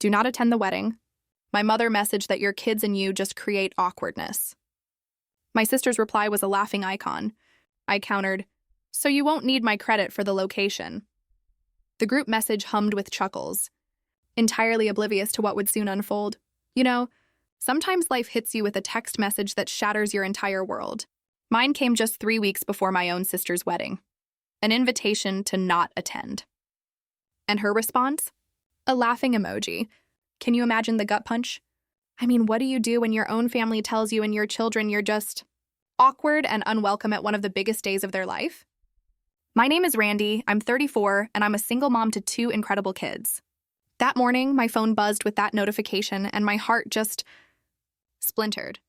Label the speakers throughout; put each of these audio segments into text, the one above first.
Speaker 1: Do not attend the wedding. My mother messaged that your kids and you just create awkwardness. My sister's reply was a laughing icon. I countered, so you won't need my credit for the location. The group message hummed with chuckles, entirely oblivious to what would soon unfold. You know, sometimes life hits you with a text message that shatters your entire world. Mine came just 3 weeks before my own sister's wedding. An invitation to not attend. And her response? A laughing emoji. Can you imagine the gut punch? I mean, what do you do when your own family tells you and your children you're just awkward and unwelcome at one of the biggest days of their life? My name is Randy, I'm 34, and I'm a single mom to 2 incredible kids. That morning, my phone buzzed with that notification, and my heart just splintered.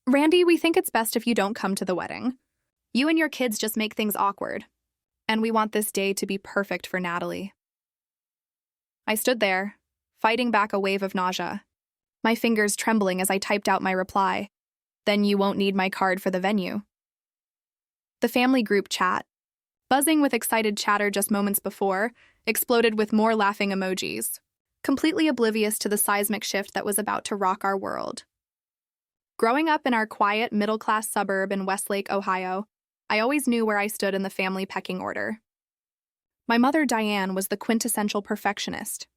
Speaker 1: Randy, we think it's best if you don't come to the wedding. You and your kids just make things awkward. And we want this day to be perfect for Natalie. I stood there, fighting back a wave of nausea, my fingers trembling as I typed out my reply. Then you won't need my card for the venue. The family group chat, buzzing with excited chatter just moments before, exploded with more laughing emojis, completely oblivious to the seismic shift that was about to rock our world. Growing up in our quiet, middle-class suburb in Westlake, Ohio, I always knew where I stood in the family pecking order. My mother, Diane, was the quintessential perfectionist.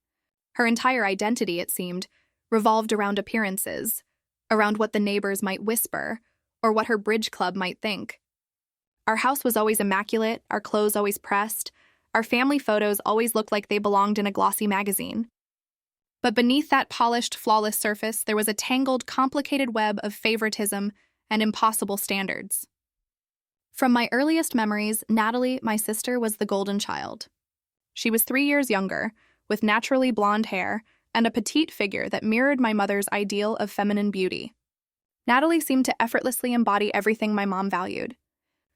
Speaker 1: Her entire identity, it seemed, revolved around appearances, around what the neighbors might whisper, or what her bridge club might think. Our house was always immaculate, our clothes always pressed, our family photos always looked like they belonged in a glossy magazine. But beneath that polished, flawless surface, there was a tangled, complicated web of favoritism and impossible standards. From my earliest memories, Natalie, my sister, was the golden child. She was 3 years younger, with naturally blonde hair and a petite figure that mirrored my mother's ideal of feminine beauty. Natalie seemed to effortlessly embody everything my mom valued.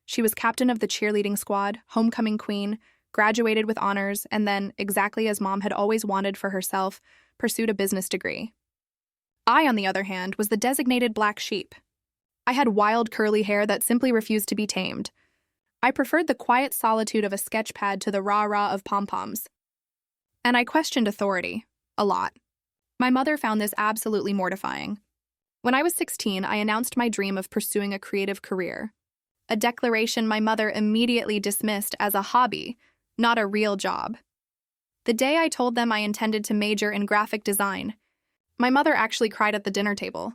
Speaker 1: She was captain of the cheerleading squad, homecoming queen, graduated with honors, and then, exactly as Mom had always wanted for herself, pursued a business degree. I, on the other hand, was the designated black sheep. I had wild curly hair that simply refused to be tamed. I preferred the quiet solitude of a sketch pad to the rah-rah of pom-poms. And I questioned authority, a lot. My mother found this absolutely mortifying. When I was 16, I announced my dream of pursuing a creative career. A declaration my mother immediately dismissed as a hobby, not a real job. The day I told them I intended to major in graphic design, my mother actually cried at the dinner table.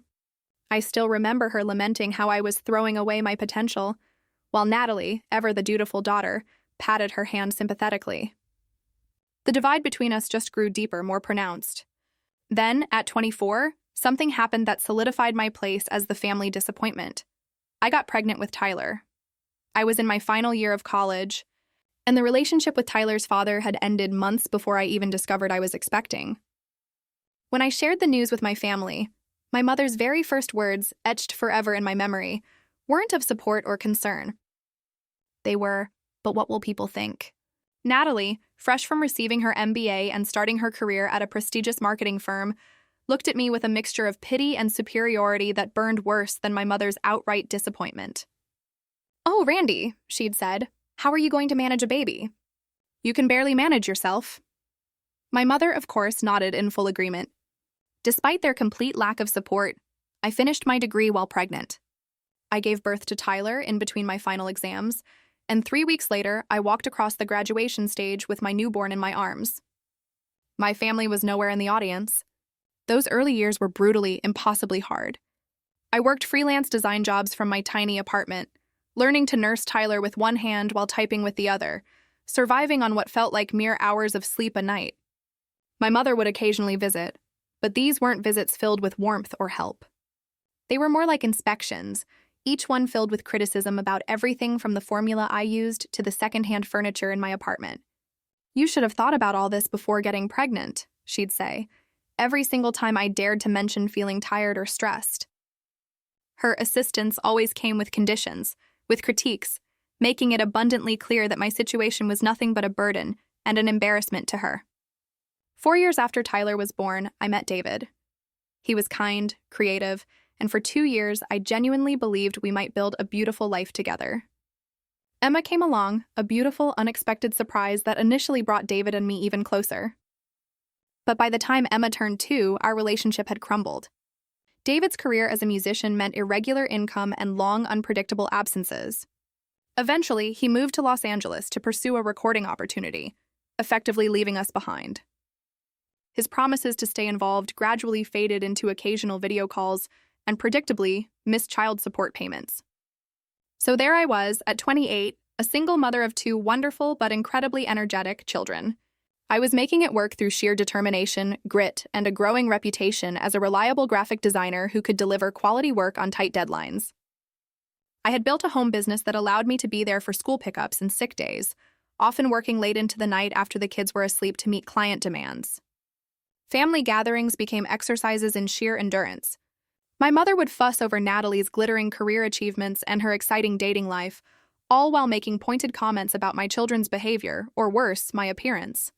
Speaker 1: I still remember her lamenting how I was throwing away my potential, while Natalie, ever the dutiful daughter, patted her hand sympathetically. The divide between us just grew deeper, more pronounced. Then, at 24, something happened that solidified my place as the family disappointment. I got pregnant with Tyler. I was in my final year of college, and the relationship with Tyler's father had ended months before I even discovered I was expecting. When I shared the news with my family, my mother's very first words, etched forever in my memory, weren't of support or concern. They were, "But what will people think?" Natalie, fresh from receiving her MBA and starting her career at a prestigious marketing firm, looked at me with a mixture of pity and superiority that burned worse than my mother's outright disappointment. "Oh, Randy," she'd said, "how are you going to manage a baby? You can barely manage yourself." My mother, of course, nodded in full agreement. Despite their complete lack of support, I finished my degree while pregnant. I gave birth to Tyler in between my final exams, and 3 weeks later, I walked across the graduation stage with my newborn in my arms. My family was nowhere in the audience. Those early years were brutally, impossibly hard. I worked freelance design jobs from my tiny apartment, learning to nurse Tyler with one hand while typing with the other, surviving on what felt like mere hours of sleep a night. My mother would occasionally visit, but these weren't visits filled with warmth or help. They were more like inspections, each one filled with criticism about everything from the formula I used to the secondhand furniture in my apartment. "You should have thought about all this before getting pregnant," she'd say, every single time I dared to mention feeling tired or stressed. Her assistance always came with conditions, with critiques, making it abundantly clear that my situation was nothing but a burden and an embarrassment to her. 4 years after Tyler was born, I met David. He was kind, creative, and for 2 years, I genuinely believed we might build a beautiful life together. Emma came along, a beautiful, unexpected surprise that initially brought David and me even closer. But by the time Emma turned 2, our relationship had crumbled. David's career as a musician meant irregular income and long, unpredictable absences. Eventually, he moved to Los Angeles to pursue a recording opportunity, effectively leaving us behind. His promises to stay involved gradually faded into occasional video calls and, predictably, missed child support payments. So there I was, at 28, a single mother of 2 wonderful but incredibly energetic children. I was making it work through sheer determination, grit, and a growing reputation as a reliable graphic designer who could deliver quality work on tight deadlines. I had built a home business that allowed me to be there for school pickups and sick days, often working late into the night after the kids were asleep to meet client demands. Family gatherings became exercises in sheer endurance. My mother would fuss over Natalie's glittering career achievements and her exciting dating life, all while making pointed comments about my children's behavior, or worse, my appearance.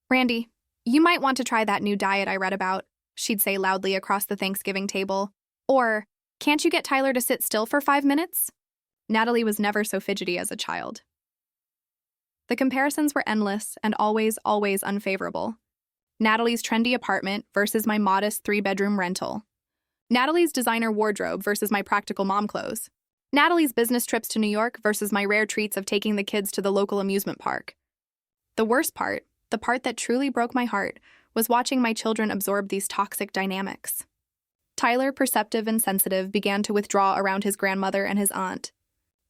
Speaker 1: "Randy, you might want to try that new diet I read about," she'd say loudly across the Thanksgiving table. Or, "Can't you get Tyler to sit still for 5 minutes?" Natalie was never so fidgety as a child. The comparisons were endless and always, always unfavorable. Natalie's trendy apartment versus my modest 3-bedroom rental. Natalie's designer wardrobe versus my practical mom clothes. Natalie's business trips to New York versus my rare treats of taking the kids to the local amusement park. The worst part, the part that truly broke my heart, was watching my children absorb these toxic dynamics. Tyler, perceptive and sensitive, began to withdraw around his grandmother and his aunt.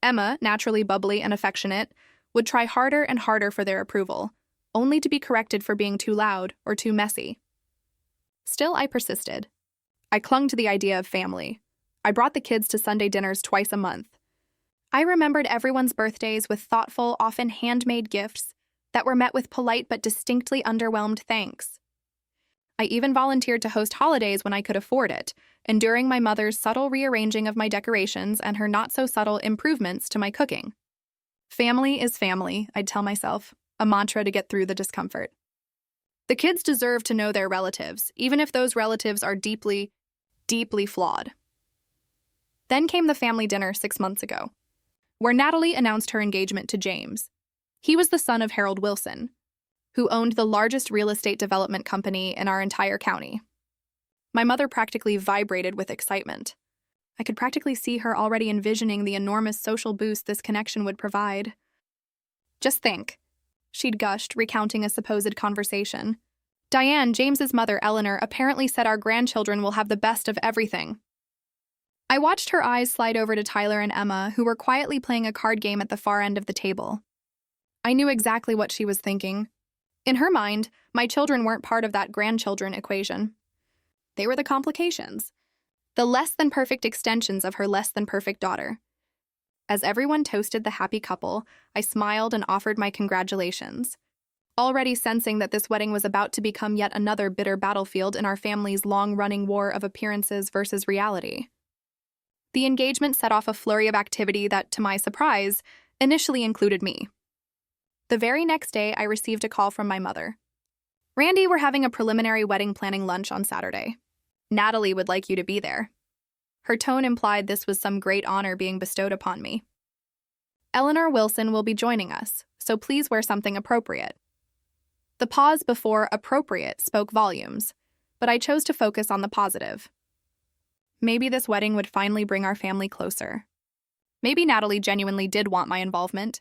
Speaker 1: Emma, naturally bubbly and affectionate, would try harder and harder for their approval, only to be corrected for being too loud or too messy. Still, I persisted. I clung to the idea of family. I brought the kids to Sunday dinners twice a month. I remembered everyone's birthdays with thoughtful, often handmade gifts that were met with polite but distinctly underwhelmed thanks. I even volunteered to host holidays when I could afford it, enduring my mother's subtle rearranging of my decorations and her not-so-subtle improvements to my cooking. Family is family, I'd tell myself, a mantra to get through the discomfort. The kids deserve to know their relatives, even if those relatives are deeply, deeply flawed. Then came the family dinner 6 months ago, where Natalie announced her engagement to James. He was the son of Harold Wilson, who owned the largest real estate development company in our entire county. My mother practically vibrated with excitement. I could practically see her already envisioning the enormous social boost this connection would provide. "Just think," she'd gushed, recounting a supposed conversation. "Diane, James's mother, Eleanor, apparently said our grandchildren will have the best of everything." I watched her eyes slide over to Tyler and Emma, who were quietly playing a card game at the far end of the table. I knew exactly what she was thinking. In her mind, my children weren't part of that grandchildren equation. They were the complications, the less-than-perfect extensions of her less-than-perfect daughter. As everyone toasted the happy couple, I smiled and offered my congratulations, already sensing that this wedding was about to become yet another bitter battlefield in our family's long-running war of appearances versus reality. The engagement set off a flurry of activity that, to my surprise, initially included me. The very next day, I received a call from my mother. "Randy, we're having a preliminary wedding planning lunch on Saturday. Natalie would like you to be there." Her tone implied this was some great honor being bestowed upon me. "Eleanor Wilson will be joining us, so please wear something appropriate." The pause before appropriate spoke volumes, but I chose to focus on the positive. Maybe this wedding would finally bring our family closer. Maybe Natalie genuinely did want my involvement.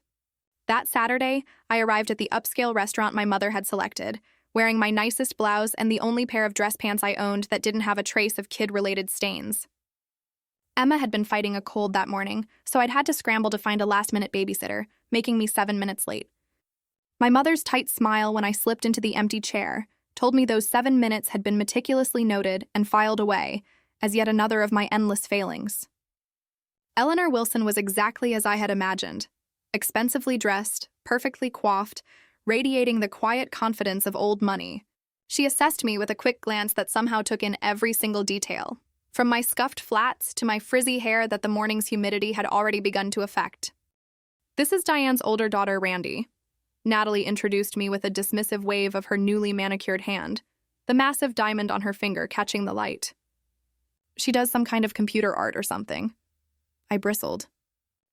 Speaker 1: That Saturday, I arrived at the upscale restaurant my mother had selected, wearing my nicest blouse and the only pair of dress pants I owned that didn't have a trace of kid-related stains. Emma had been fighting a cold that morning, so I'd had to scramble to find a last-minute babysitter, making me 7 minutes late. My mother's tight smile when I slipped into the empty chair told me those 7 minutes had been meticulously noted and filed away as yet another of my endless failings. Eleanor Wilson was exactly as I had imagined, expensively dressed, perfectly coiffed, radiating the quiet confidence of old money. She assessed me with a quick glance that somehow took in every single detail, from my scuffed flats to my frizzy hair that the morning's humidity had already begun to affect. "This is Diane's older daughter, Randy." Natalie introduced me with a dismissive wave of her newly manicured hand, the massive diamond on her finger catching the light. "She does some kind of computer art or something." I bristled.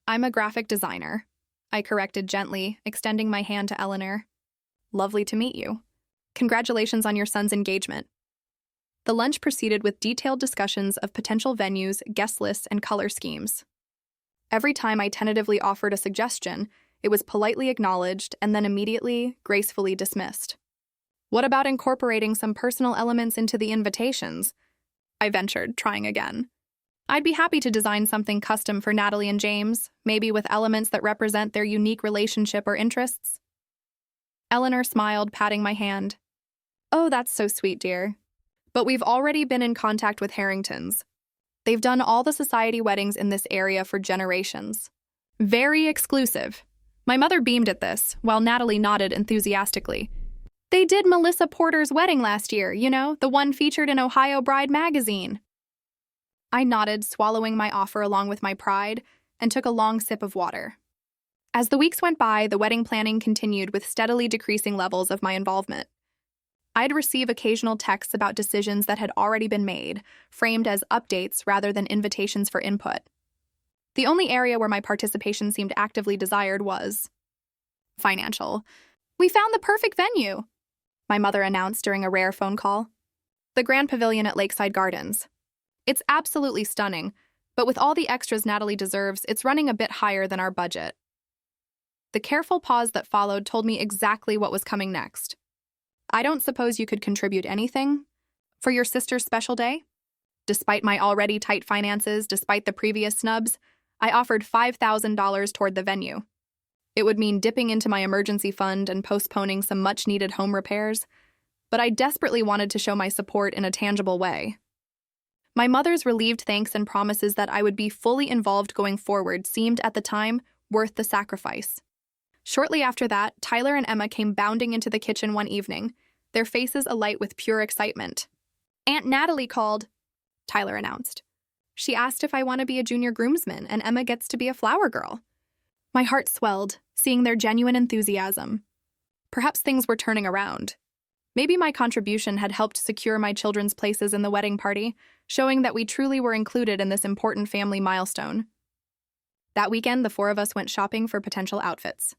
Speaker 1: "I'm a graphic designer," I corrected gently, extending my hand to Eleanor. "Lovely to meet you." Congratulations on your son's engagement. The lunch proceeded with detailed discussions of potential venues, guest lists, and color schemes. Every time I tentatively offered a suggestion, it was politely acknowledged and then immediately, gracefully dismissed. What about incorporating some personal elements into the invitations? I ventured, trying again. I'd be happy to design something custom for Natalie and James, maybe with elements that represent their unique relationship or interests. Eleanor smiled, patting my hand. Oh, that's so sweet, dear. But we've already been in contact with Harringtons. They've done all the society weddings in this area for generations. Very exclusive. My mother beamed at this, while Natalie nodded enthusiastically. They did Melissa Porter's wedding last year, the one featured in Ohio Bride magazine. I nodded, swallowing my offer along with my pride, and took a long sip of water. As the weeks went by, the wedding planning continued with steadily decreasing levels of my involvement. I'd receive occasional texts about decisions that had already been made, framed as updates rather than invitations for input. The only area where my participation seemed actively desired was financial. We found the perfect venue, my mother announced during a rare phone call. The Grand Pavilion at Lakeside Gardens. It's absolutely stunning, but with all the extras Natalie deserves, it's running a bit higher than our budget. The careful pause that followed told me exactly what was coming next. I don't suppose you could contribute anything for your sister's special day? Despite my already tight finances, despite the previous snubs, I offered $5,000 toward the venue. It would mean dipping into my emergency fund and postponing some much-needed home repairs, but I desperately wanted to show my support in a tangible way. My mother's relieved thanks and promises that I would be fully involved going forward seemed, at the time, worth the sacrifice. Shortly after that, Tyler and Emma came bounding into the kitchen one evening, their faces alight with pure excitement. Aunt Natalie called, Tyler announced. She asked if I want to be a junior groomsman, and Emma gets to be a flower girl. My heart swelled, seeing their genuine enthusiasm. Perhaps things were turning around. Maybe my contribution had helped secure my children's places in the wedding party, showing that we truly were included in this important family milestone. That weekend, the four of us went shopping for potential outfits.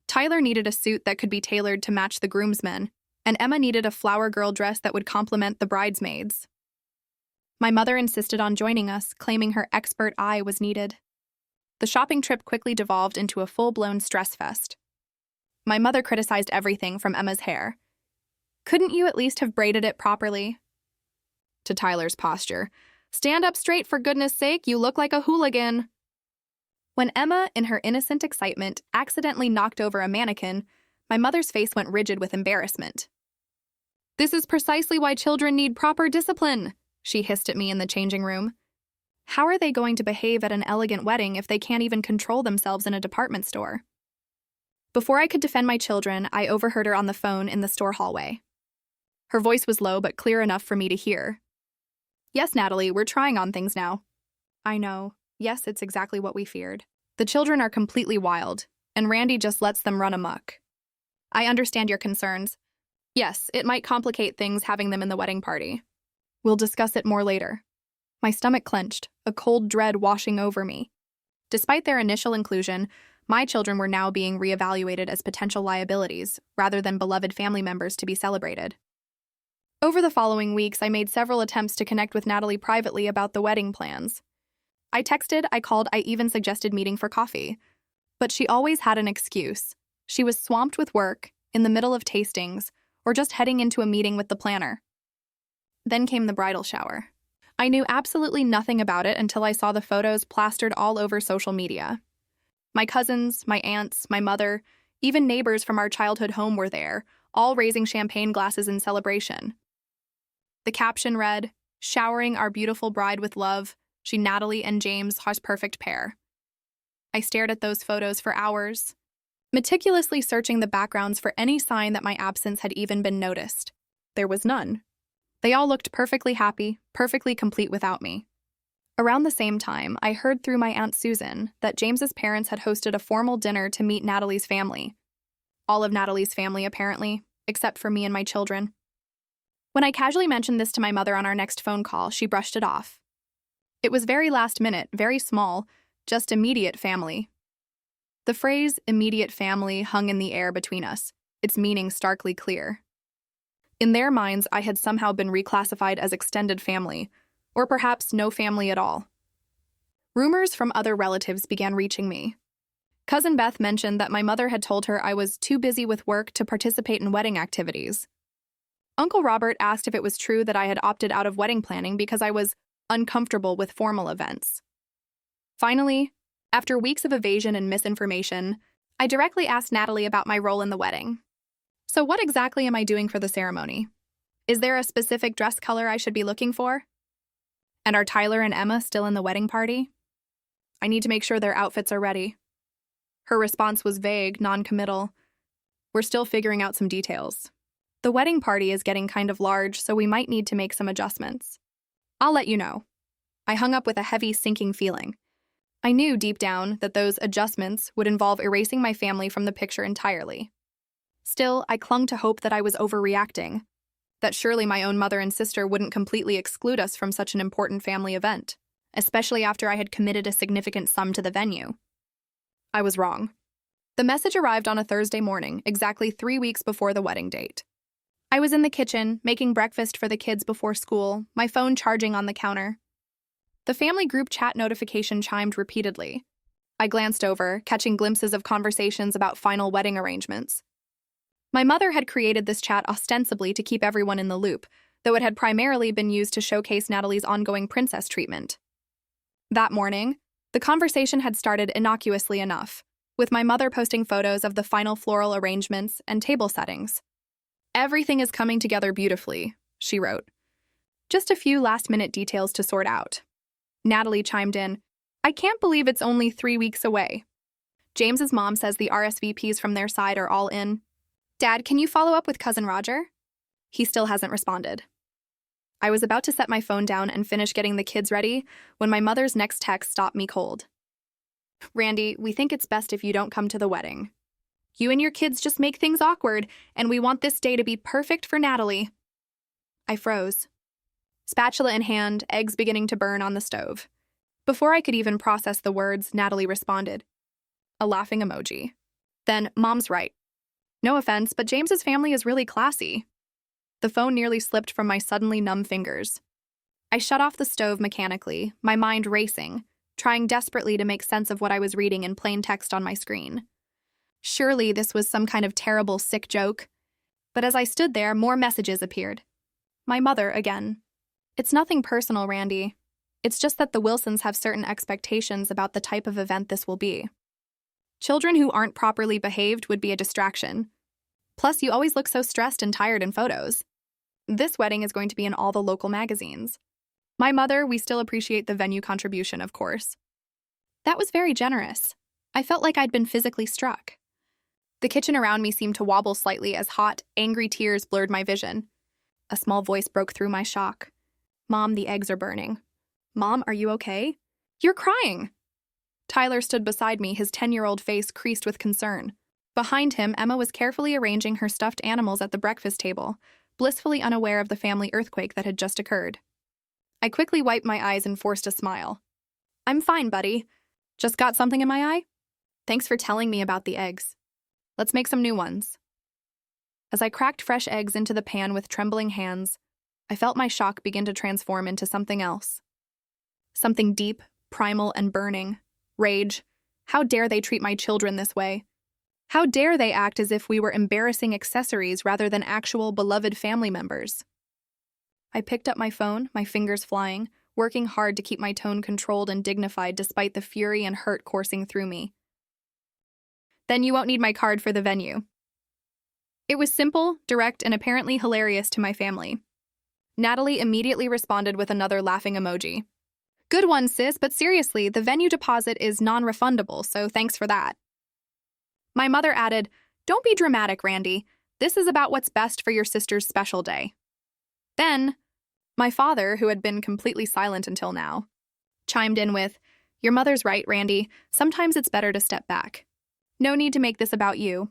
Speaker 1: Tyler needed a suit that could be tailored to match the groomsmen, and Emma needed a flower girl dress that would complement the bridesmaids. My mother insisted on joining us, claiming her expert eye was needed. The shopping trip quickly devolved into a full-blown stress fest. My mother criticized everything from Emma's hair. Couldn't you at least have braided it properly? To Tyler's posture. Stand up straight, for goodness sake, you look like a hooligan. When Emma, in her innocent excitement, accidentally knocked over a mannequin, my mother's face went rigid with embarrassment. This is precisely why children need proper discipline, she hissed at me in the changing room. How are they going to behave at an elegant wedding if they can't even control themselves in a department store? Before I could defend my children, I overheard her on the phone in the store hallway. Her voice was low but clear enough for me to hear. Yes, Natalie, we're trying on things now. I know. Yes, it's exactly what we feared. The children are completely wild, and Randy just lets them run amok. I understand your concerns. Yes, it might complicate things having them in the wedding party. We'll discuss it more later. My stomach clenched, a cold dread washing over me. Despite their initial inclusion, my children were now being reevaluated as potential liabilities, rather than beloved family members to be celebrated. Over the following weeks, I made several attempts to connect with Natalie privately about the wedding plans. I texted, I called, I even suggested meeting for coffee. But she always had an excuse. She was swamped with work, in the middle of tastings, or just heading into a meeting with the planner. Then came the bridal shower. I knew absolutely nothing about it until I saw the photos plastered all over social media. My cousins, my aunts, my mother, even neighbors from our childhood home were there, all raising champagne glasses in celebration. The caption read, "Showering our beautiful bride with love, she Natalie and James has perfect pair." I stared at those photos for hours, meticulously searching the backgrounds for any sign that my absence had even been noticed. There was none. They all looked perfectly happy, perfectly complete without me. Around the same time, I heard through my Aunt Susan that James's parents had hosted a formal dinner to meet Natalie's family. All of Natalie's family, apparently, except for me and my children. When I casually mentioned this to my mother on our next phone call, she brushed it off. It was very last minute, very small, just immediate family. The phrase immediate family hung in the air between us, its meaning starkly clear. In their minds, I had somehow been reclassified as extended family, or perhaps no family at all. Rumors from other relatives began reaching me. Cousin Beth mentioned that my mother had told her I was too busy with work to participate in wedding activities. Uncle Robert asked if it was true that I had opted out of wedding planning because I was uncomfortable with formal events. Finally, after weeks of evasion and misinformation, I directly asked Natalie about my role in the wedding. So what exactly am I doing for the ceremony? Is there a specific dress color I should be looking for? And are Tyler and Emma still in the wedding party? I need to make sure their outfits are ready. Her response was vague, non-committal. We're still figuring out some details. The wedding party is getting kind of large, so we might need to make some adjustments. I'll let you know. I hung up with a heavy, sinking feeling. I knew deep down that those adjustments would involve erasing my family from the picture entirely. Still, I clung to hope that I was overreacting, that surely my own mother and sister wouldn't completely exclude us from such an important family event, especially after I had committed a significant sum to the venue. I was wrong. The message arrived on a Thursday morning, exactly 3 weeks before the wedding date. I was in the kitchen, making breakfast for the kids before school, my phone charging on the counter. The family group chat notification chimed repeatedly. I glanced over, catching glimpses of conversations about final wedding arrangements. My mother had created this chat ostensibly to keep everyone in the loop, though it had primarily been used to showcase Natalie's ongoing princess treatment. That morning, the conversation had started innocuously enough, with my mother posting photos of the final floral arrangements and table settings. Everything is coming together beautifully, she wrote. Just a few last-minute details to sort out. Natalie chimed in, I can't believe it's only 3 weeks away. James's mom says the RSVPs from their side are all in. Dad, can you follow up with Cousin Roger? He still hasn't responded. I was about to set my phone down and finish getting the kids ready when my mother's next text stopped me cold. Randy, we think it's best if you don't come to the wedding. You and your kids just make things awkward, and we want this day to be perfect for Natalie. I froze. Spatula in hand, eggs beginning to burn on the stove. Before I could even process the words, Natalie responded. A laughing emoji. Then, Mom's right. No offense, but James's family is really classy. The phone nearly slipped from my suddenly numb fingers. I shut off the stove mechanically, my mind racing, trying desperately to make sense of what I was reading in plain text on my screen. Surely this was some kind of terrible, sick joke. But as I stood there, more messages appeared. My mother again. It's nothing personal, Randy. It's just that the Wilsons have certain expectations about the type of event this will be. Children who aren't properly behaved would be a distraction. Plus, you always look so stressed and tired in photos. This wedding is going to be in all the local magazines. My mother, we still appreciate the venue contribution, of course. That was very generous. I felt like I'd been physically struck. The kitchen around me seemed to wobble slightly as hot, angry tears blurred my vision. A small voice broke through my shock. Mom, the eggs are burning. Mom, are you okay? You're crying! Tyler stood beside me, his 10-year-old face creased with concern. Behind him, Emma was carefully arranging her stuffed animals at the breakfast table, blissfully unaware of the family earthquake that had just occurred. I quickly wiped my eyes and forced a smile. I'm fine, buddy. Just got something in my eye? Thanks for telling me about the eggs. Let's make some new ones. As I cracked fresh eggs into the pan with trembling hands, I felt my shock begin to transform into something else. Something deep, primal, and burning. Rage. How dare they treat my children this way? How dare they act as if we were embarrassing accessories rather than actual beloved family members? I picked up my phone, my fingers flying, working hard to keep my tone controlled and dignified despite the fury and hurt coursing through me. Then you won't need my card for the venue. It was simple, direct, and apparently hilarious to my family. Natalie immediately responded with another laughing emoji. Good one, sis, but seriously, the venue deposit is non-refundable, so thanks for that. My mother added, Don't be dramatic, Randy. This is about what's best for your sister's special day. Then, my father, who had been completely silent until now, chimed in with, Your mother's right, Randy. Sometimes it's better to step back. No need to make this about you.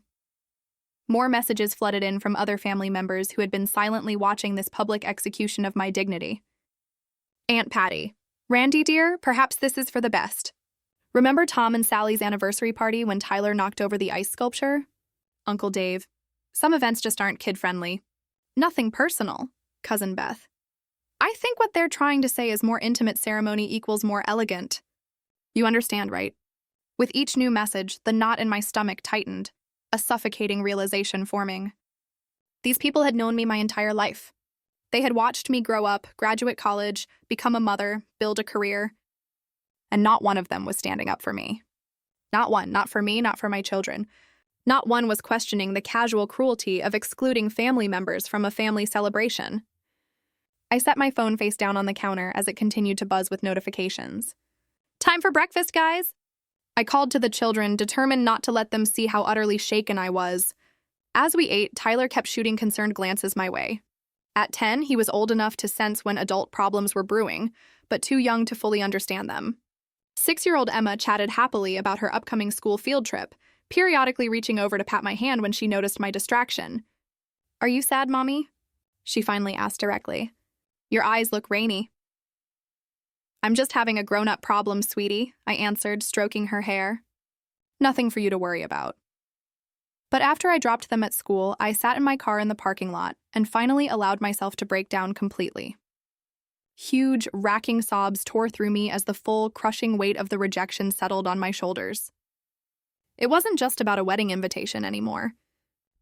Speaker 1: More messages flooded in from other family members who had been silently watching this public execution of my dignity. Aunt Patty. Randy, dear, perhaps this is for the best. Remember Tom and Sally's anniversary party when Tyler knocked over the ice sculpture? Uncle Dave. Some events just aren't kid-friendly. Nothing personal, Cousin Beth. I think what they're trying to say is more intimate ceremony equals more elegant. You understand, right? With each new message, the knot in my stomach tightened, a suffocating realization forming. These people had known me my entire life. They had watched me grow up, graduate college, become a mother, build a career, and not one of them was standing up for me. Not one, not for me, not for my children. Not one was questioning the casual cruelty of excluding family members from a family celebration. I set my phone face down on the counter as it continued to buzz with notifications. Time for breakfast, guys! I called to the children, determined not to let them see how utterly shaken I was. As we ate, Tyler kept shooting concerned glances my way. At 10, he was old enough to sense when adult problems were brewing, but too young to fully understand them. 6-year-old Emma chatted happily about her upcoming school field trip, periodically reaching over to pat my hand when she noticed my distraction. Are you sad, Mommy? She finally asked directly. Your eyes look rainy. I'm just having a grown-up problem, sweetie, I answered, stroking her hair. Nothing for you to worry about. But after I dropped them at school, I sat in my car in the parking lot and finally allowed myself to break down completely. Huge, racking sobs tore through me as the full, crushing weight of the rejection settled on my shoulders. It wasn't just about a wedding invitation anymore.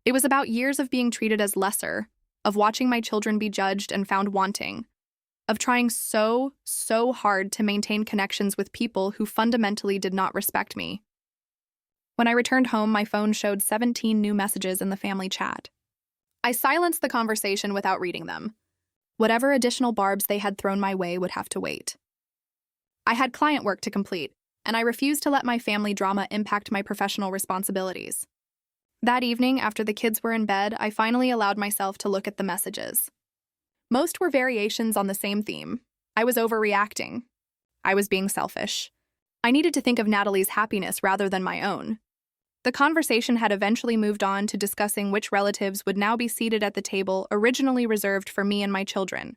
Speaker 1: It was about years of being treated as lesser, of watching my children be judged and found wanting, of trying so hard to maintain connections with people who fundamentally did not respect me. When I returned home, my phone showed 17 new messages in the family chat. I silenced the conversation without reading them. Whatever additional barbs they had thrown my way would have to wait. I had client work to complete, and I refused to let my family drama impact my professional responsibilities. That evening, after the kids were in bed, I finally allowed myself to look at the messages. Most were variations on the same theme. I was overreacting. I was being selfish. I needed to think of Natalie's happiness rather than my own. The conversation had eventually moved on to discussing which relatives would now be seated at the table originally reserved for me and my children.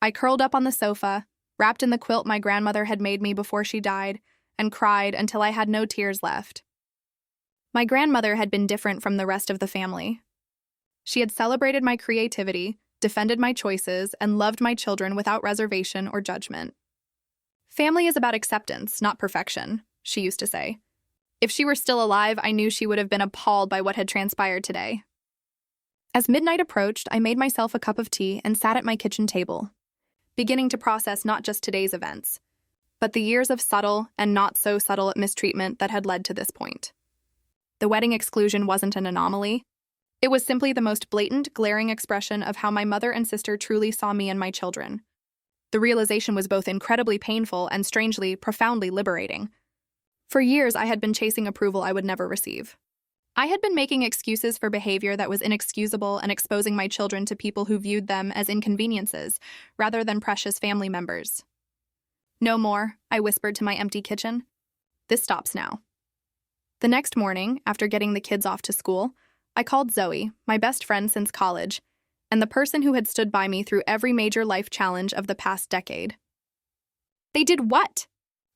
Speaker 1: I curled up on the sofa, wrapped in the quilt my grandmother had made me before she died, and cried until I had no tears left. My grandmother had been different from the rest of the family. She had celebrated my creativity, defended my choices, and loved my children without reservation or judgment. Family is about acceptance, not perfection, she used to say. If she were still alive, I knew she would have been appalled by what had transpired today. As midnight approached, I made myself a cup of tea and sat at my kitchen table, beginning to process not just today's events, but the years of subtle and not so subtle mistreatment that had led to this point. The wedding exclusion wasn't an anomaly. It was simply the most blatant, glaring expression of how my mother and sister truly saw me and my children. The realization was both incredibly painful and strangely, profoundly liberating. For years, I had been chasing approval I would never receive. I had been making excuses for behavior that was inexcusable and exposing my children to people who viewed them as inconveniences rather than precious family members. No more, I whispered to my empty kitchen. This stops now. The next morning, after getting the kids off to school, I called Zoe, my best friend since college, and the person who had stood by me through every major life challenge of the past decade. They did what?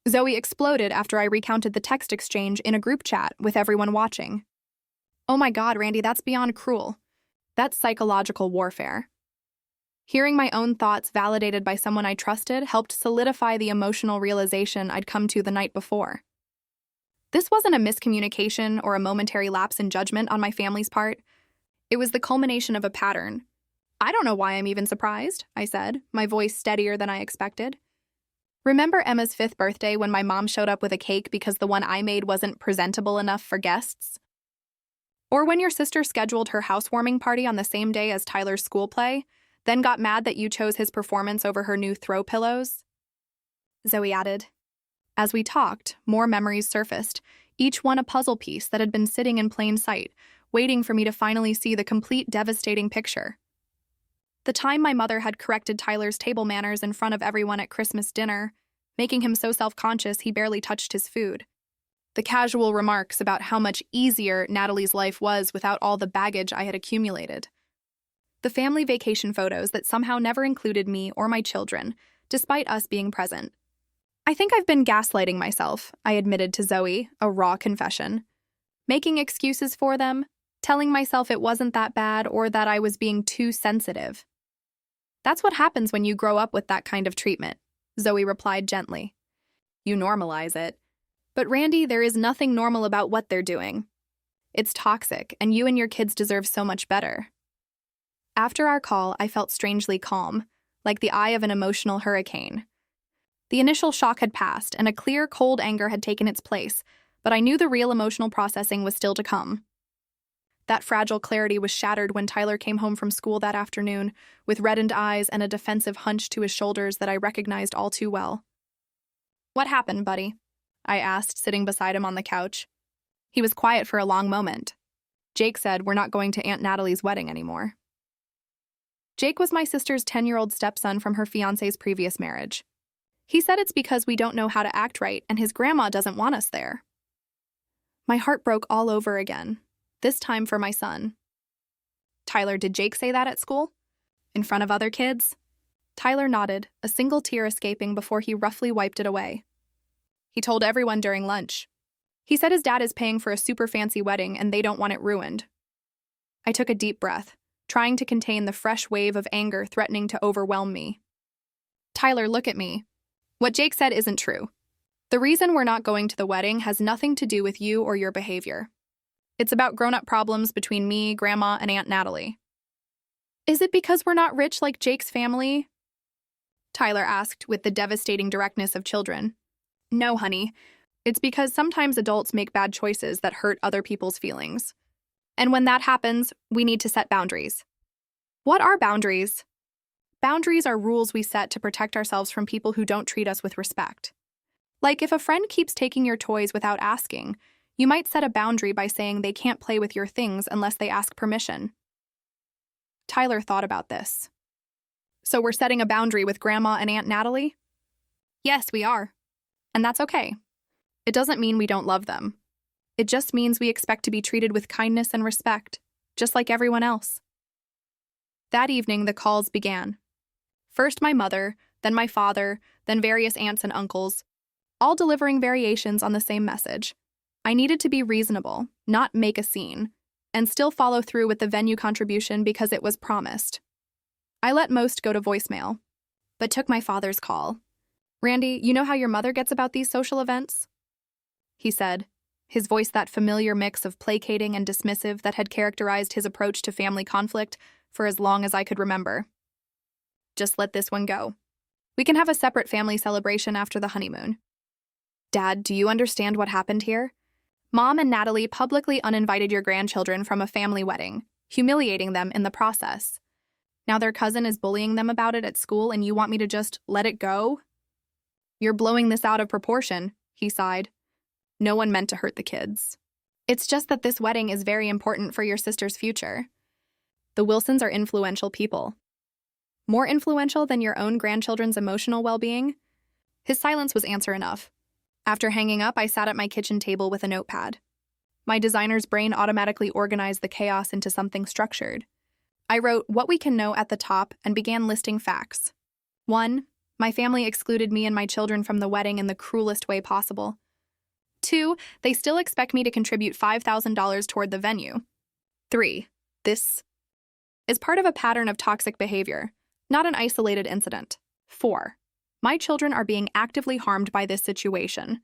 Speaker 1: Zoe exploded after I recounted the text exchange in a group chat with everyone watching. Oh my God, Randy, that's beyond cruel. That's psychological warfare. Hearing my own thoughts validated by someone I trusted helped solidify the emotional realization I'd come to the night before. This wasn't a miscommunication or a momentary lapse in judgment on my family's part. It was the culmination of a pattern. I don't know why I'm even surprised, I said, my voice steadier than I expected. Remember Emma's 5th birthday when my mom showed up with a cake because the one I made wasn't presentable enough for guests? Or when your sister scheduled her housewarming party on the same day as Tyler's school play, then got mad that you chose his performance over her new throw pillows? Zoe added. As we talked, more memories surfaced, each one a puzzle piece that had been sitting in plain sight, waiting for me to finally see the complete devastating picture. The time my mother had corrected Tyler's table manners in front of everyone at Christmas dinner, making him so self-conscious he barely touched his food. The casual remarks about how much easier Natalie's life was without all the baggage I had accumulated. The family vacation photos that somehow never included me or my children, despite us being present. I think I've been gaslighting myself, I admitted to Zoe, a raw confession. Making excuses for them, telling myself it wasn't that bad or that I was being too sensitive. That's what happens when you grow up with that kind of treatment, Zoe replied gently. You normalize it. But Randy, there is nothing normal about what they're doing. It's toxic, and you and your kids deserve so much better. After our call, I felt strangely calm, like the eye of an emotional hurricane. The initial shock had passed, and a clear, cold anger had taken its place, but I knew the real emotional processing was still to come. That fragile clarity was shattered when Tyler came home from school that afternoon, with reddened eyes and a defensive hunch to his shoulders that I recognized all too well. What happened, buddy? I asked, sitting beside him on the couch. He was quiet for a long moment. Jake said, we're not going to Aunt Natalie's wedding anymore. Jake was my sister's 10-year-old stepson from her fiancé's previous marriage. He said it's because we don't know how to act right and his grandma doesn't want us there. My heart broke all over again, this time for my son. Tyler, did Jake say that at school? In front of other kids? Tyler nodded, a single tear escaping before he roughly wiped it away. He told everyone during lunch. He said his dad is paying for a super fancy wedding and they don't want it ruined. I took a deep breath, trying to contain the fresh wave of anger threatening to overwhelm me. Tyler, look at me. What Jake said isn't true. The reason we're not going to the wedding has nothing to do with you or your behavior. It's about grown-up problems between me, Grandma, and Aunt Natalie. Is it because we're not rich like Jake's family? Tyler asked with the devastating directness of children. No, honey. It's because sometimes adults make bad choices that hurt other people's feelings. And when that happens, we need to set boundaries. What are boundaries? Boundaries are rules we set to protect ourselves from people who don't treat us with respect. Like if a friend keeps taking your toys without asking, you might set a boundary by saying they can't play with your things unless they ask permission. Tyler thought about this. So we're setting a boundary with Grandma and Aunt Natalie? Yes, we are. And that's okay. It doesn't mean we don't love them. It just means we expect to be treated with kindness and respect, just like everyone else. That evening, the calls began. First my mother, then my father, then various aunts and uncles, all delivering variations on the same message. I needed to be reasonable, not make a scene, and still follow through with the venue contribution because it was promised. I let most go to voicemail, but took my father's call. Randy, you know how your mother gets about these social events? He said, his voice that familiar mix of placating and dismissive that had characterized his approach to family conflict for as long as I could remember. Just let this one go. We can have a separate family celebration after the honeymoon. Dad, do you understand what happened here? Mom and Natalie publicly uninvited your grandchildren from a family wedding, humiliating them in the process. Now their cousin is bullying them about it at school and you want me to just let it go? You're blowing this out of proportion, he sighed. No one meant to hurt the kids. It's just that this wedding is very important for your sister's future. The Wilsons are influential people. More influential than your own grandchildren's emotional well-being? His silence was answer enough. After hanging up, I sat at my kitchen table with a notepad. My designer's brain automatically organized the chaos into something structured. I wrote what we can know at the top and began listing facts. 1. My family excluded me and my children from the wedding in the cruelest way possible. 2. They still expect me to contribute $5,000 toward the venue. 3. This is part of a pattern of toxic behavior, not an isolated incident. 4. My children are being actively harmed by this situation.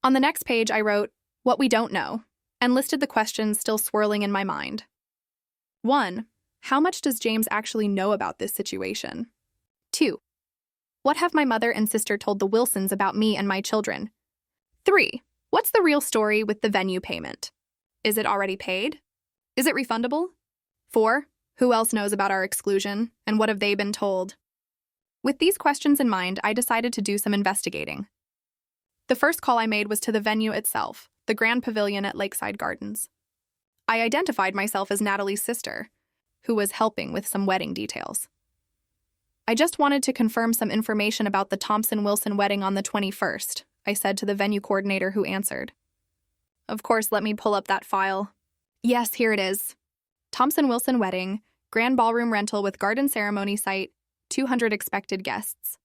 Speaker 1: On the next page, I wrote, what we don't know, and listed the questions still swirling in my mind. 1. How much does James actually know about this situation? 2. What have my mother and sister told the Wilsons about me and my children? 3. What's the real story with the venue payment? Is it already paid? Is it refundable? 4. Who else knows about our exclusion, and what have they been told? With these questions in mind, I decided to do some investigating. The first call I made was to the venue itself, the Grand Pavilion at Lakeside Gardens. I identified myself as Natalie's sister, who was helping with some wedding details. I just wanted to confirm some information about the Thompson-Wilson wedding on the 21st, I said to the venue coordinator who answered. Of course, let me pull up that file. Yes, here it is. Thompson-Wilson wedding, grand ballroom rental with garden ceremony site, 200 expected guests.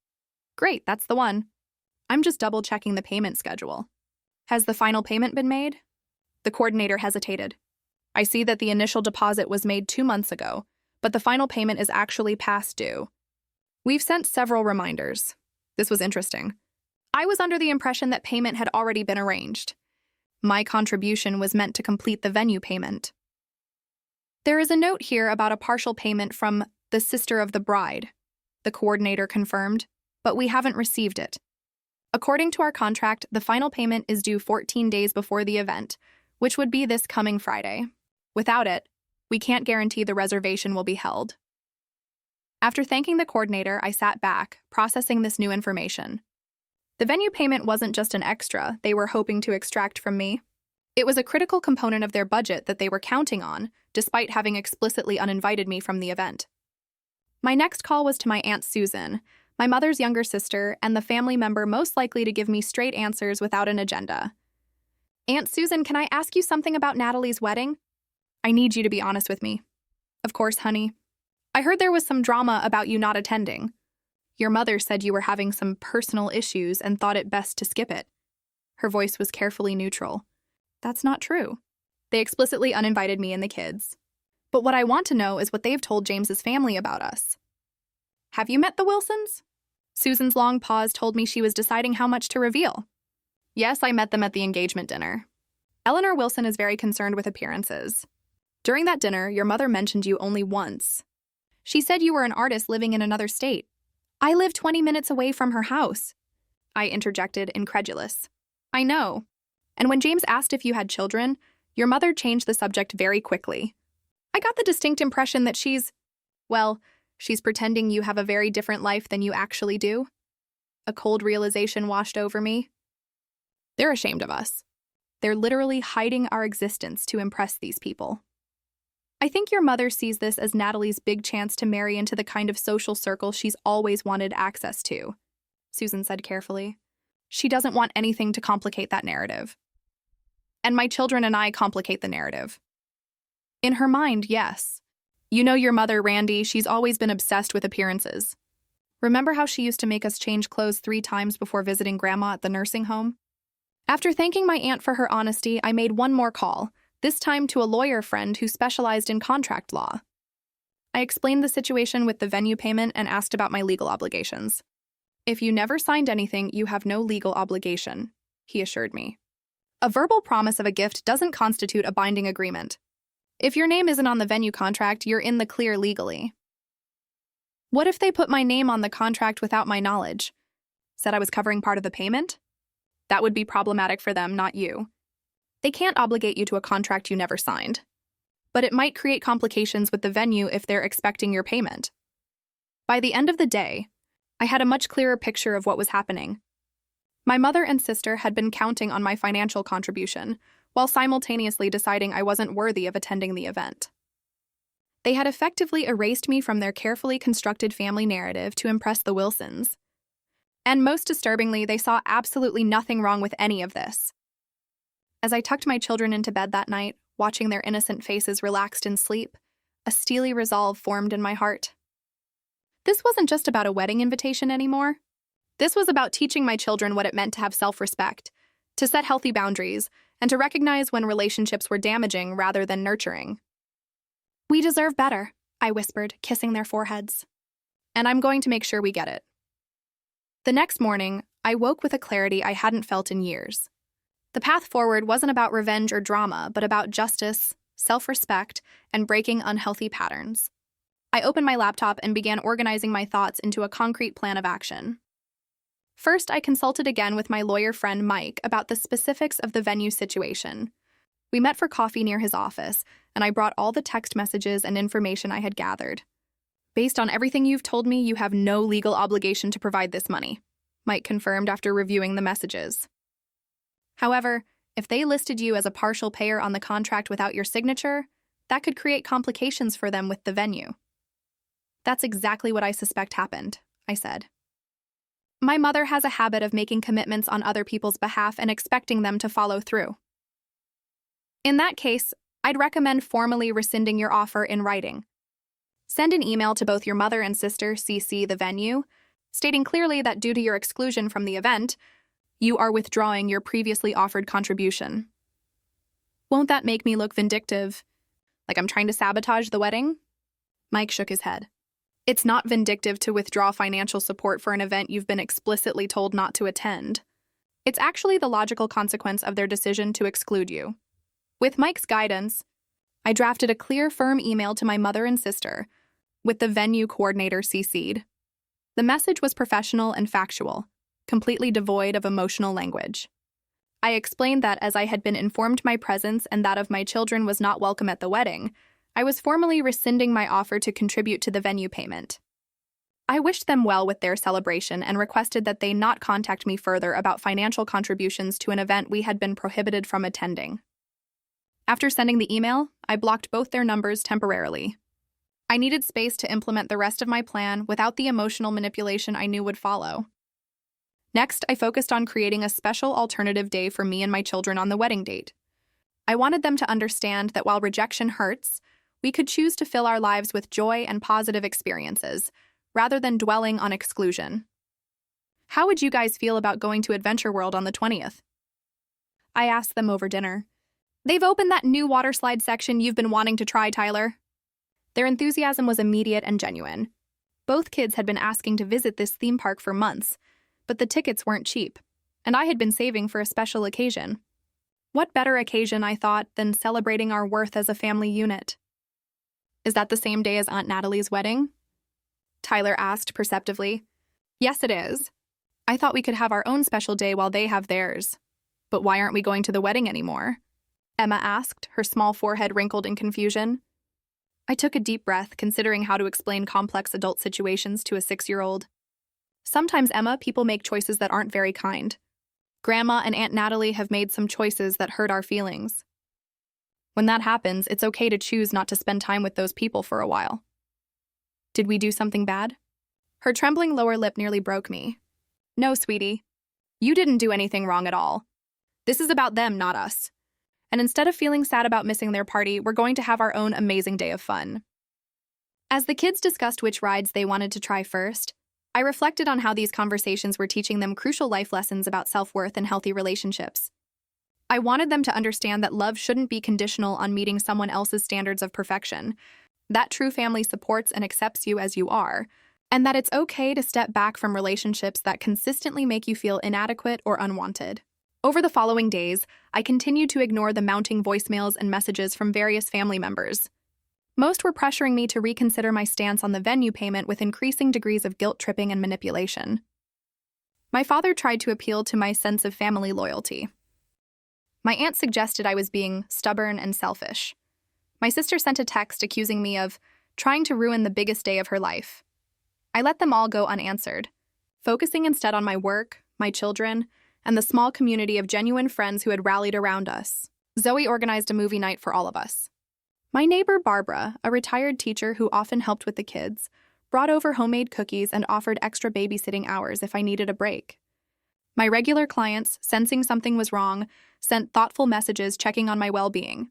Speaker 1: Great, that's the one. I'm just double-checking the payment schedule. Has the final payment been made? The coordinator hesitated. I see that the initial deposit was made 2 months ago, but the final payment is actually past due. We've sent several reminders. This was interesting. I was under the impression that payment had already been arranged. My contribution was meant to complete the venue payment. There is a note here about a partial payment from the sister of the bride, the coordinator confirmed, but we haven't received it. According to our contract, the final payment is due 14 days before the event, which would be this coming Friday. Without it, we can't guarantee the reservation will be held. After thanking the coordinator, I sat back, processing this new information. The venue payment wasn't just an extra they were hoping to extract from me. It was a critical component of their budget that they were counting on, despite having explicitly uninvited me from the event. My next call was to my Aunt Susan, my mother's younger sister, and the family member most likely to give me straight answers without an agenda. Aunt Susan, can I ask you something about Natalie's wedding? I need you to be honest with me. Of course, honey. I heard there was some drama about you not attending. Your mother said you were having some personal issues and thought it best to skip it. Her voice was carefully neutral. That's not true. They explicitly uninvited me and the kids. But what I want to know is what they've told James's family about us. Have you met the Wilsons? Susan's long pause told me she was deciding how much to reveal. Yes, I met them at the engagement dinner. Eleanor Wilson is very concerned with appearances. During that dinner, your mother mentioned you only once. She said you were an artist living in another state. I live 20 minutes away from her house. I interjected, incredulous. I know. And when James asked if you had children, your mother changed the subject very quickly. I got the distinct impression that she's pretending you have a very different life than you actually do. A cold realization washed over me. They're ashamed of us. They're literally hiding our existence to impress these people. I think your mother sees this as Natalie's big chance to marry into the kind of social circle she's always wanted access to, Susan said carefully. She doesn't want anything to complicate that narrative. And my children and I complicate the narrative. In her mind, yes. You know your mother, Randy, she's always been obsessed with appearances. Remember how she used to make us change clothes 3 times before visiting Grandma at the nursing home? After thanking my aunt for her honesty, I made one more call, this time to a lawyer friend who specialized in contract law. I explained the situation with the venue payment and asked about my legal obligations. If you never signed anything, you have no legal obligation, he assured me. A verbal promise of a gift doesn't constitute a binding agreement. If your name isn't on the venue contract, you're in the clear legally. What if they put my name on the contract without my knowledge? Said I was covering part of the payment? That would be problematic for them, not you. They can't obligate you to a contract you never signed. But it might create complications with the venue if they're expecting your payment. By the end of the day, I had a much clearer picture of what was happening. My mother and sister had been counting on my financial contribution, while simultaneously deciding I wasn't worthy of attending the event. They had effectively erased me from their carefully constructed family narrative to impress the Wilsons. And most disturbingly, they saw absolutely nothing wrong with any of this. As I tucked my children into bed that night, watching their innocent faces relaxed in sleep, a steely resolve formed in my heart. This wasn't just about a wedding invitation anymore. This was about teaching my children what it meant to have self-respect, to set healthy boundaries, and to recognize when relationships were damaging rather than nurturing. We deserve better, I whispered, kissing their foreheads. And I'm going to make sure we get it. The next morning, I woke with a clarity I hadn't felt in years. The path forward wasn't about revenge or drama, but about justice, self-respect, and breaking unhealthy patterns. I opened my laptop and began organizing my thoughts into a concrete plan of action. First, I consulted again with my lawyer friend Mike about the specifics of the venue situation. We met for coffee near his office, and I brought all the text messages and information I had gathered. Based on everything you've told me, you have no legal obligation to provide this money, Mike confirmed after reviewing the messages. However, if they listed you as a partial payer on the contract without your signature, that could create complications for them with the venue. That's exactly what I suspect happened, I said. My mother has a habit of making commitments on other people's behalf and expecting them to follow through. In that case, I'd recommend formally rescinding your offer in writing. Send an email to both your mother and sister, CC the venue, stating clearly that due to your exclusion from the event, you are withdrawing your previously offered contribution. Won't that make me look vindictive? Like I'm trying to sabotage the wedding? Mike shook his head. It's not vindictive to withdraw financial support for an event you've been explicitly told not to attend. It's actually the logical consequence of their decision to exclude you. With Mike's guidance, I drafted a clear, firm email to my mother and sister, with the venue coordinator CC'd. The message was professional and factual, completely devoid of emotional language. I explained that as I had been informed my presence and that of my children was not welcome at the wedding, I was formally rescinding my offer to contribute to the venue payment. I wished them well with their celebration and requested that they not contact me further about financial contributions to an event we had been prohibited from attending. After sending the email, I blocked both their numbers temporarily. I needed space to implement the rest of my plan without the emotional manipulation I knew would follow. Next, I focused on creating a special alternative day for me and my children on the wedding date. I wanted them to understand that while rejection hurts, we could choose to fill our lives with joy and positive experiences, rather than dwelling on exclusion. How would you guys feel about going to Adventure World on the 20th? I asked them over dinner. They've opened that new water slide section you've been wanting to try, Tyler. Their enthusiasm was immediate and genuine. Both kids had been asking to visit this theme park for months, but the tickets weren't cheap, and I had been saving for a special occasion. What better occasion, I thought, than celebrating our worth as a family unit? Is that the same day as Aunt Natalie's wedding? Tyler asked perceptively. Yes, it is. I thought we could have our own special day while they have theirs. But why aren't we going to the wedding anymore? Emma asked, her small forehead wrinkled in confusion. I took a deep breath, considering how to explain complex adult situations to a 6-year-old. Sometimes, Emma, people make choices that aren't very kind. Grandma and Aunt Natalie have made some choices that hurt our feelings. When that happens, it's okay to choose not to spend time with those people for a while. Did we do something bad? Her trembling lower lip nearly broke me. No, sweetie. You didn't do anything wrong at all. This is about them, not us. And instead of feeling sad about missing their party, we're going to have our own amazing day of fun. As the kids discussed which rides they wanted to try first, I reflected on how these conversations were teaching them crucial life lessons about self-worth and healthy relationships. I wanted them to understand that love shouldn't be conditional on meeting someone else's standards of perfection, that true family supports and accepts you as you are, and that it's okay to step back from relationships that consistently make you feel inadequate or unwanted. Over the following days, I continued to ignore the mounting voicemails and messages from various family members. Most were pressuring me to reconsider my stance on the venue payment with increasing degrees of guilt-tripping and manipulation. My father tried to appeal to my sense of family loyalty. My aunt suggested I was being stubborn and selfish. My sister sent a text accusing me of trying to ruin the biggest day of her life. I let them all go unanswered, focusing instead on my work, my children, and the small community of genuine friends who had rallied around us. Zoe organized a movie night for all of us. My neighbor Barbara, a retired teacher who often helped with the kids, brought over homemade cookies and offered extra babysitting hours if I needed a break. My regular clients, sensing something was wrong, sent thoughtful messages checking on my well-being.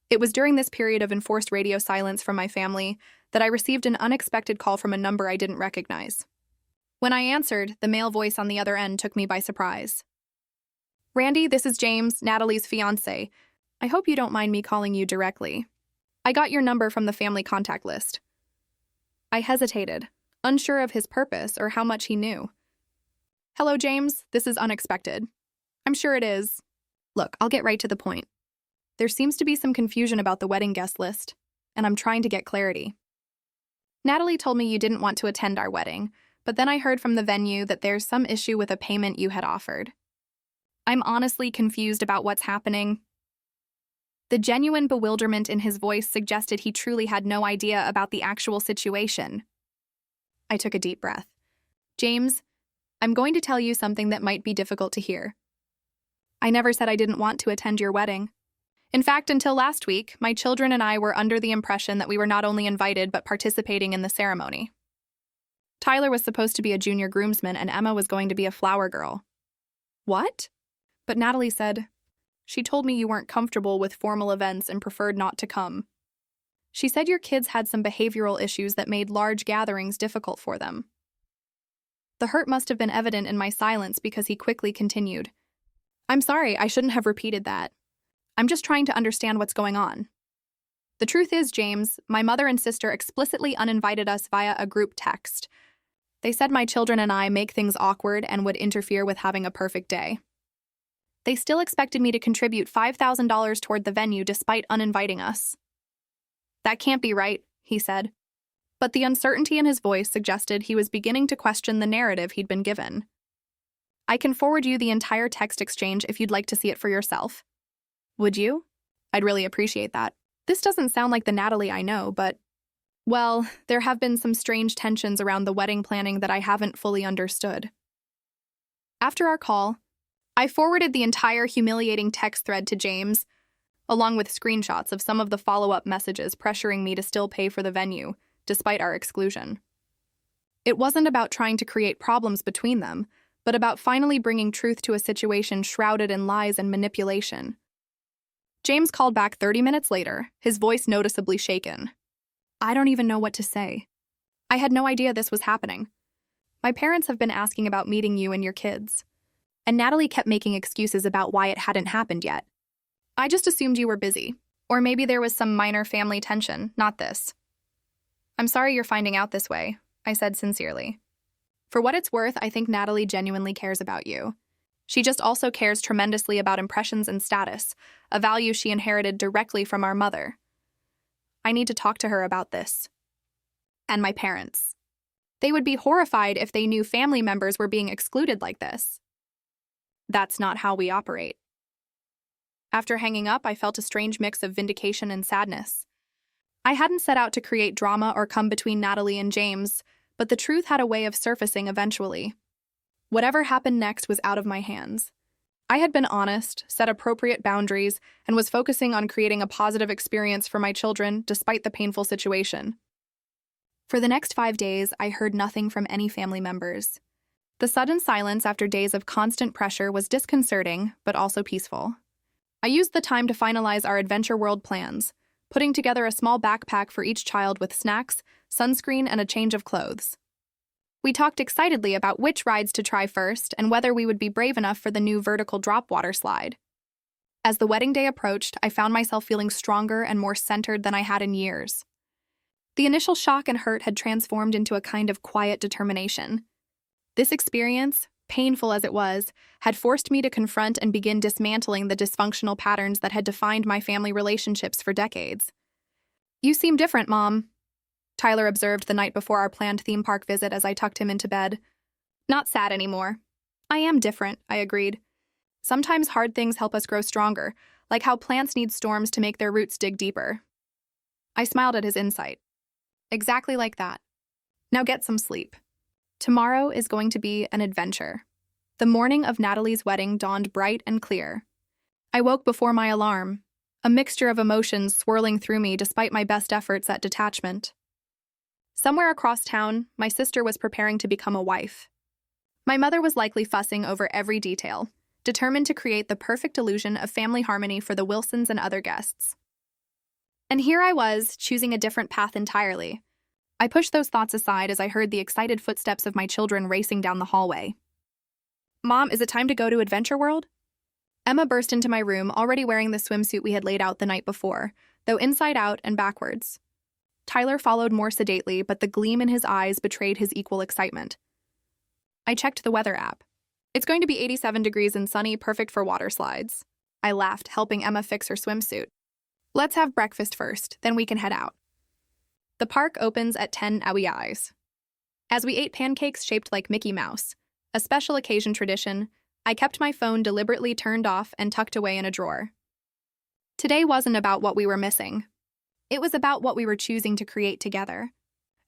Speaker 1: It was during this period of enforced radio silence from my family that I received an unexpected call from a number I didn't recognize. When I answered, the male voice on the other end took me by surprise. Randy, this is James, Natalie's fiancé. I hope you don't mind me calling you directly. I got your number from the family contact list. I hesitated, unsure of his purpose or how much he knew. Hello, James. This is unexpected. I'm sure it is. Look, I'll get right to the point. There seems to be some confusion about the wedding guest list, and I'm trying to get clarity. Natalie told me you didn't want to attend our wedding, but then I heard from the venue that there's some issue with a payment you had offered. I'm honestly confused about what's happening. The genuine bewilderment in his voice suggested he truly had no idea about the actual situation. I took a deep breath. James, I'm going to tell you something that might be difficult to hear. I never said I didn't want to attend your wedding. In fact, until last week, my children and I were under the impression that we were not only invited but participating in the ceremony. Tyler was supposed to be a junior groomsman and Emma was going to be a flower girl. What? But Natalie said, she told me you weren't comfortable with formal events and preferred not to come. She said your kids had some behavioral issues that made large gatherings difficult for them. The hurt must have been evident in my silence because he quickly continued. I'm sorry, I shouldn't have repeated that. I'm just trying to understand what's going on. The truth is, James, my mother and sister explicitly uninvited us via a group text. They said my children and I make things awkward and would interfere with having a perfect day. They still expected me to contribute $5,000 toward the venue despite uninviting us. That can't be right, he said. But the uncertainty in his voice suggested he was beginning to question the narrative he'd been given. I can forward you the entire text exchange if you'd like to see it for yourself. Would you? I'd really appreciate that. This doesn't sound like the Natalie I know, but, well, there have been some strange tensions around the wedding planning that I haven't fully understood. After our call, I forwarded the entire humiliating text thread to James, along with screenshots of some of the follow-up messages pressuring me to still pay for the venue, despite our exclusion. It wasn't about trying to create problems between them, but about finally bringing truth to a situation shrouded in lies and manipulation. James called back 30 minutes later, his voice noticeably shaken. I don't even know what to say. I had no idea this was happening. My parents have been asking about meeting you and your kids. And Natalie kept making excuses about why it hadn't happened yet. I just assumed you were busy. Or maybe there was some minor family tension, not this. I'm sorry you're finding out this way, I said sincerely. For what it's worth, I think Natalie genuinely cares about you. She just also cares tremendously about impressions and status, a value she inherited directly from our mother. I need to talk to her about this. And my parents. They would be horrified if they knew family members were being excluded like this. That's not how we operate. After hanging up, I felt a strange mix of vindication and sadness. I hadn't set out to create drama or come between Natalie and James, but the truth had a way of surfacing eventually. Whatever happened next was out of my hands. I had been honest, set appropriate boundaries, and was focusing on creating a positive experience for my children despite the painful situation. For the next 5 days, I heard nothing from any family members. The sudden silence after days of constant pressure was disconcerting, but also peaceful. I used the time to finalize our Adventure World plans, putting together a small backpack for each child with snacks, sunscreen, and a change of clothes. We talked excitedly about which rides to try first and whether we would be brave enough for the new vertical drop water slide. As the wedding day approached, I found myself feeling stronger and more centered than I had in years. The initial shock and hurt had transformed into a kind of quiet determination. This experience, painful as it was, had forced me to confront and begin dismantling the dysfunctional patterns that had defined my family relationships for decades. You seem different, Mom, Tyler observed the night before our planned theme park visit as I tucked him into bed. Not sad anymore. I am different, I agreed. Sometimes hard things help us grow stronger, like how plants need storms to make their roots dig deeper. I smiled at his insight. Exactly like that. Now get some sleep. Tomorrow is going to be an adventure. The morning of Natalie's wedding dawned bright and clear. I woke before my alarm, a mixture of emotions swirling through me despite my best efforts at detachment. Somewhere across town, my sister was preparing to become a wife. My mother was likely fussing over every detail, determined to create the perfect illusion of family harmony for the Wilsons and other guests. And here I was, choosing a different path entirely. I pushed those thoughts aside as I heard the excited footsteps of my children racing down the hallway. Mom, is it time to go to Adventure World? Emma burst into my room, already wearing the swimsuit we had laid out the night before, though inside out and backwards. Tyler followed more sedately, but the gleam in his eyes betrayed his equal excitement. I checked the weather app. It's going to be 87 degrees and sunny, perfect for water slides. I laughed, helping Emma fix her swimsuit. Let's have breakfast first, then we can head out. The park opens at 10 awkwardness. As we ate pancakes shaped like Mickey Mouse, a special occasion tradition, I kept my phone deliberately turned off and tucked away in a drawer. Today wasn't about what we were missing. It was about what we were choosing to create together.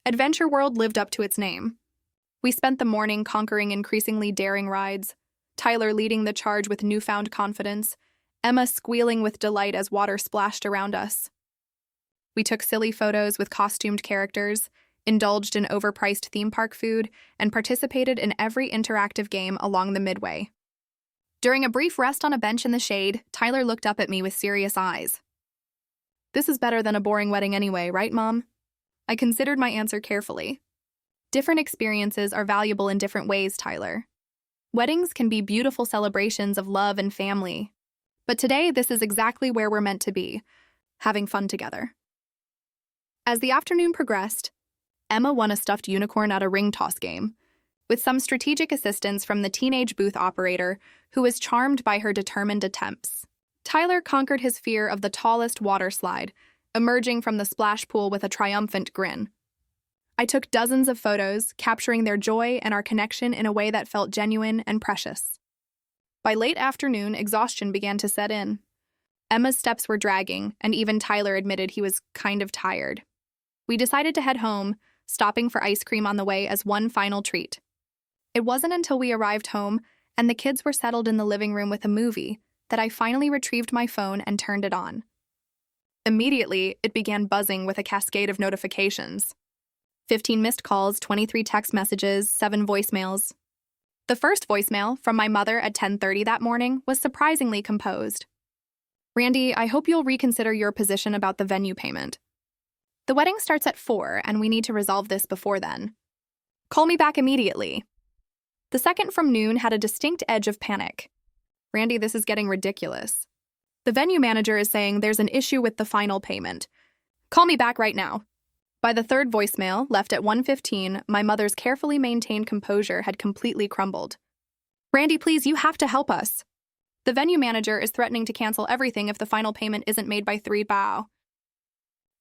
Speaker 1: Adventure World lived up to its name. We spent the morning conquering increasingly daring rides, Tyler leading the charge with newfound confidence, Emma squealing with delight as water splashed around us. We took silly photos with costumed characters, indulged in overpriced theme park food, and participated in every interactive game along the midway. During a brief rest on a bench in the shade, Tyler looked up at me with serious eyes. This is better than a boring wedding anyway, right, Mom? I considered my answer carefully. Different experiences are valuable in different ways, Tyler. Weddings can be beautiful celebrations of love and family. But today, this is exactly where we're meant to be, having fun together. As the afternoon progressed, Emma won a stuffed unicorn at a ring toss game, with some strategic assistance from the teenage booth operator who was charmed by her determined attempts. Tyler conquered his fear of the tallest water slide, emerging from the splash pool with a triumphant grin. I took dozens of photos, capturing their joy and our connection in a way that felt genuine and precious. By late afternoon, exhaustion began to set in. Emma's steps were dragging, and even Tyler admitted he was kind of tired. We decided to head home, stopping for ice cream on the way as one final treat. It wasn't until we arrived home and the kids were settled in the living room with a movie that I finally retrieved my phone and turned it on. Immediately, it began buzzing with a cascade of notifications. 15 missed calls, 23 text messages, 7 voicemails. The first voicemail, from my mother at 10:30 that morning, was surprisingly composed. "Randy, I hope you'll reconsider your position about the venue payment. The wedding starts at 4, and we need to resolve this before then. Call me back immediately." The second from noon had a distinct edge of panic. "Randy, this is getting ridiculous. The venue manager is saying there's an issue with the final payment. Call me back right now." By the third voicemail, left at 1:15, my mother's carefully maintained composure had completely crumbled. "Randy, please, you have to help us. The venue manager is threatening to cancel everything if the final payment isn't made by 3 bow.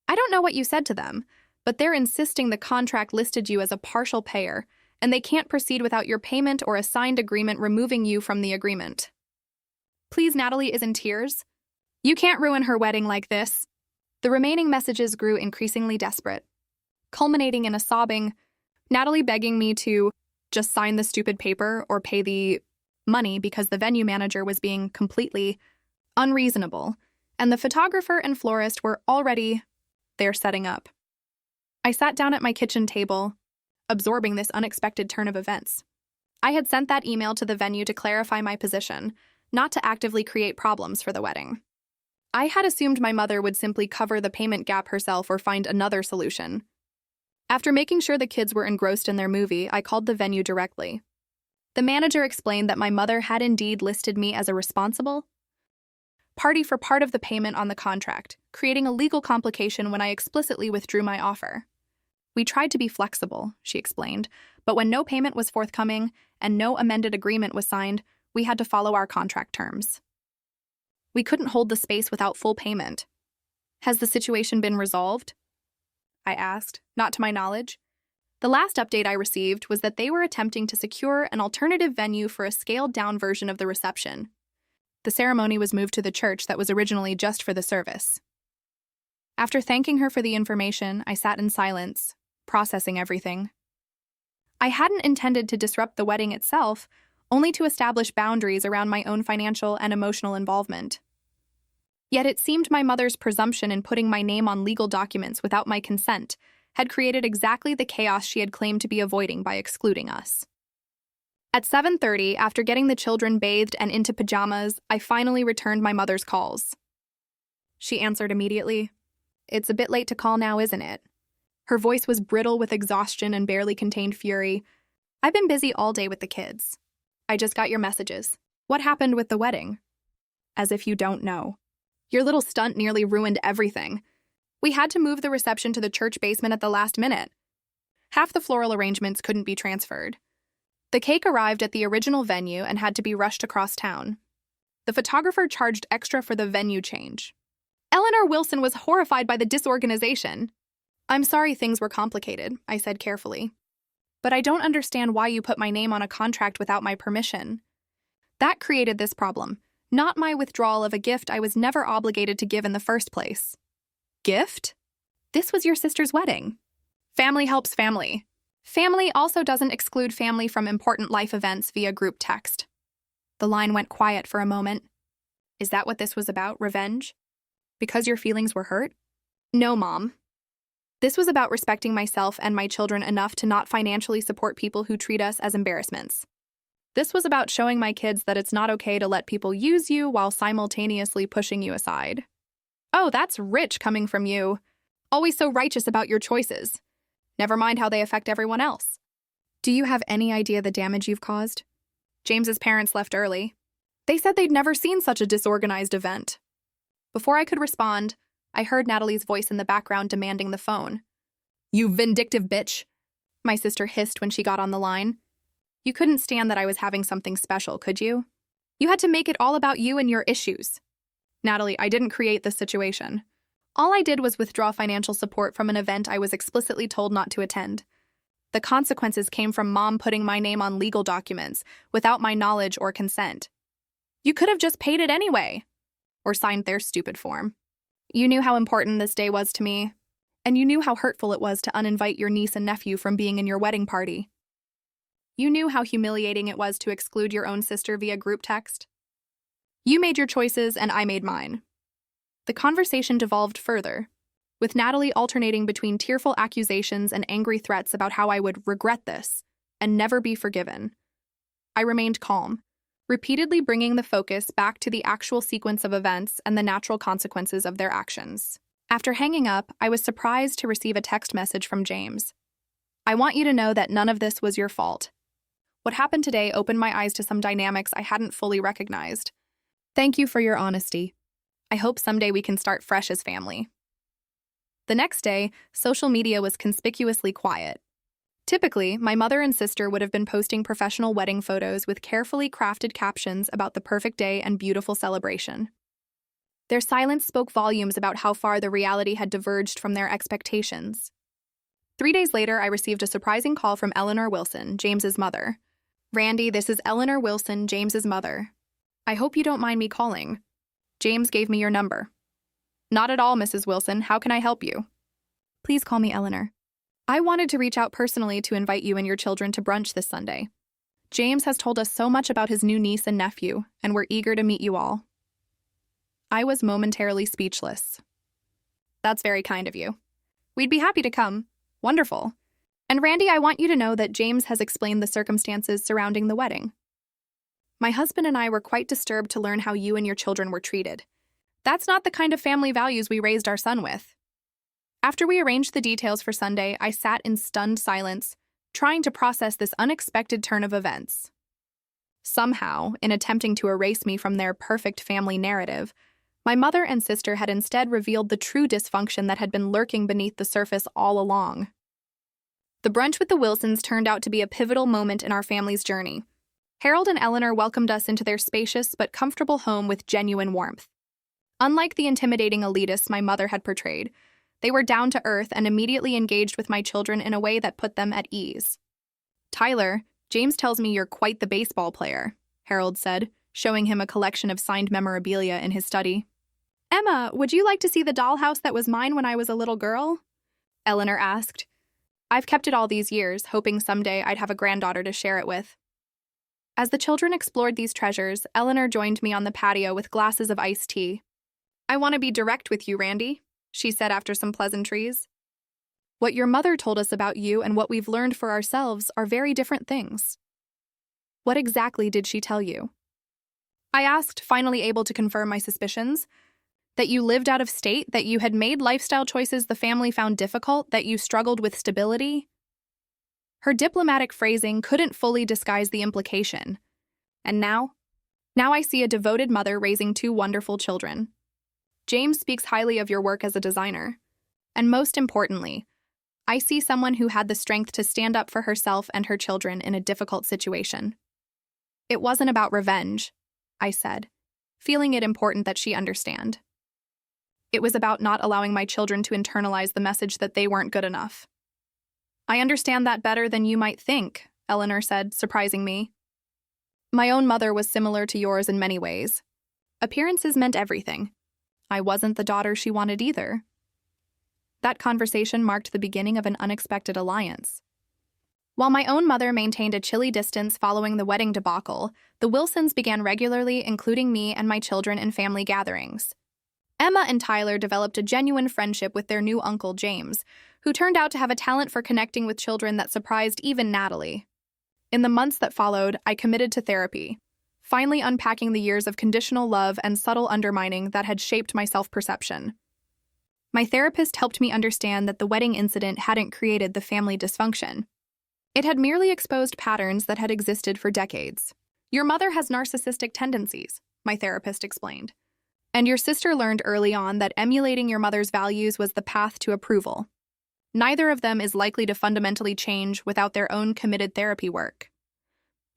Speaker 1: I don't know what you said to them, but they're insisting the contract listed you as a partial payer, and they can't proceed without your payment or a signed agreement removing you from the agreement. Please, Natalie is in tears. You can't ruin her wedding like this." The remaining messages grew increasingly desperate, culminating in a sobbing, Natalie begging me to just sign the stupid paper or pay the money because the venue manager was being completely unreasonable, and the photographer and florist were already there setting up. I sat down at my kitchen table, absorbing this unexpected turn of events. I had sent that email to the venue to clarify my position, not to actively create problems for the wedding. I had assumed my mother would simply cover the payment gap herself or find another solution. After making sure the kids were engrossed in their movie, I called the venue directly. The manager explained that my mother had indeed listed me as a responsible party for part of the payment on the contract, creating a legal complication when I explicitly withdrew my offer. "We tried to be flexible," she explained, "but when no payment was forthcoming and no amended agreement was signed, we had to follow our contract terms. We couldn't hold the space without full payment." "Has the situation been resolved?" I asked, not to my knowledge. The last update I received was that they were attempting to secure an alternative venue for a scaled-down version of the reception. The ceremony was moved to the church that was originally just for the service. After thanking her for the information, I sat in silence, processing everything. I hadn't intended to disrupt the wedding itself, only to establish boundaries around my own financial and emotional involvement. Yet it seemed my mother's presumption in putting my name on legal documents without my consent had created exactly the chaos she had claimed to be avoiding by excluding us. At 7:30, after getting the children bathed and into pajamas, I finally returned my mother's calls. She answered immediately. "It's a bit late to call now, isn't it?" Her voice was brittle with exhaustion and barely contained fury. "I've been busy all day with the kids. I just got your messages. What happened with the wedding?" "As if you don't know. Your little stunt nearly ruined everything. We had to move the reception to the church basement at the last minute. Half the floral arrangements couldn't be transferred. The cake arrived at the original venue and had to be rushed across town. The photographer charged extra for the venue change. Eleanor Wilson was horrified by the disorganization. I'm sorry things were complicated," I said carefully. "But I don't understand why you put my name on a contract without my permission. That created this problem, not my withdrawal of a gift I was never obligated to give in the first place." "Gift? This was your sister's wedding." "Family helps family. Family also doesn't exclude family from important life events via group text." The line went quiet for a moment. "Is that what this was about, revenge? Because your feelings were hurt?" "No, Mom. This was about respecting myself and my children enough to not financially support people who treat us as embarrassments. This was about showing my kids that it's not okay to let people use you while simultaneously pushing you aside." "Oh, that's rich coming from you. Always so righteous about your choices. Never mind how they affect everyone else. Do you have any idea the damage you've caused?" James's parents left early. They said they'd never seen such a disorganized event. Before I could respond, I heard Natalie's voice in the background demanding the phone. "You vindictive bitch," my sister hissed when she got on the line. "You couldn't stand that I was having something special, could you? You had to make it all about you and your issues." "Natalie, I didn't create this situation. All I did was withdraw financial support from an event I was explicitly told not to attend. The consequences came from Mom putting my name on legal documents without my knowledge or consent. You could have just paid it anyway, or signed their stupid form. You knew how important this day was to me, and you knew how hurtful it was to uninvite your niece and nephew from being in your wedding party. You knew how humiliating it was to exclude your own sister via group text. You made your choices, and I made mine." The conversation devolved further, with Natalie alternating between tearful accusations and angry threats about how I would regret this and never be forgiven. I remained calm, repeatedly bringing the focus back to the actual sequence of events and the natural consequences of their actions. After hanging up, I was surprised to receive a text message from James. "I want you to know that none of this was your fault. What happened today opened my eyes to some dynamics I hadn't fully recognized. Thank you for your honesty. I hope someday we can start fresh as family." The next day, social media was conspicuously quiet. Typically, my mother and sister would have been posting professional wedding photos with carefully crafted captions about the perfect day and beautiful celebration. Their silence spoke volumes about how far the reality had diverged from their expectations. 3 days later, I received a surprising call from Eleanor Wilson, James's mother. "Randy, this is Eleanor Wilson, James's mother. I hope you don't mind me calling. James gave me your number." "Not at all, Mrs. Wilson. How can I help you?" "Please call me Eleanor. I wanted to reach out personally to invite you and your children to brunch this Sunday. James has told us so much about his new niece and nephew, and we're eager to meet you all." I was momentarily speechless. "That's very kind of you. We'd be happy to come. Wonderful. And Randy, I want you to know that James has explained the circumstances surrounding the wedding. My husband and I were quite disturbed to learn how you and your children were treated. That's not the kind of family values we raised our son with." After we arranged the details for Sunday, I sat in stunned silence, trying to process this unexpected turn of events. Somehow, in attempting to erase me from their perfect family narrative, my mother and sister had instead revealed the true dysfunction that had been lurking beneath the surface all along. The brunch with the Wilsons turned out to be a pivotal moment in our family's journey. Harold and Eleanor welcomed us into their spacious but comfortable home with genuine warmth. Unlike the intimidating elitists my mother had portrayed, they were down to earth and immediately engaged with my children in a way that put them at ease. "Tyler, James tells me you're quite the baseball player," Harold said, showing him a collection of signed memorabilia in his study. "Emma, would you like to see the dollhouse that was mine when I was a little girl?" Eleanor asked. "I've kept it all these years, hoping someday I'd have a granddaughter to share it with." As the children explored these treasures, Eleanor joined me on the patio with glasses of iced tea. "I want to be direct with you, Randy," she said after some pleasantries. "What your mother told us about you and what we've learned for ourselves are very different things." "What exactly did she tell you?" I asked, finally able to confirm my suspicions. "That you lived out of state, that you had made lifestyle choices the family found difficult, that you struggled with stability." Her diplomatic phrasing couldn't fully disguise the implication. And now I see a devoted mother raising 2 wonderful children. James speaks highly of your work as a designer. And most importantly, I see someone who had the strength to stand up for herself and her children in a difficult situation. "It wasn't about revenge," I said, feeling it important that she understand. "It was about not allowing my children to internalize the message that they weren't good enough." "I understand that better than you might think," Eleanor said, surprising me. "My own mother was similar to yours in many ways. Appearances meant everything. I wasn't the daughter she wanted either." That conversation marked the beginning of an unexpected alliance. While my own mother maintained a chilly distance following the wedding debacle, the Wilsons began regularly including me and my children in family gatherings. Emma and Tyler developed a genuine friendship with their new uncle, James, who turned out to have a talent for connecting with children that surprised even Natalie. In the months that followed, I committed to therapy, finally unpacking the years of conditional love and subtle undermining that had shaped my self-perception. My therapist helped me understand that the wedding incident hadn't created the family dysfunction. It had merely exposed patterns that had existed for decades. "Your mother has narcissistic tendencies," my therapist explained. And your sister learned early on that emulating your mother's values was the path to approval. Neither of them is likely to fundamentally change without their own committed therapy work.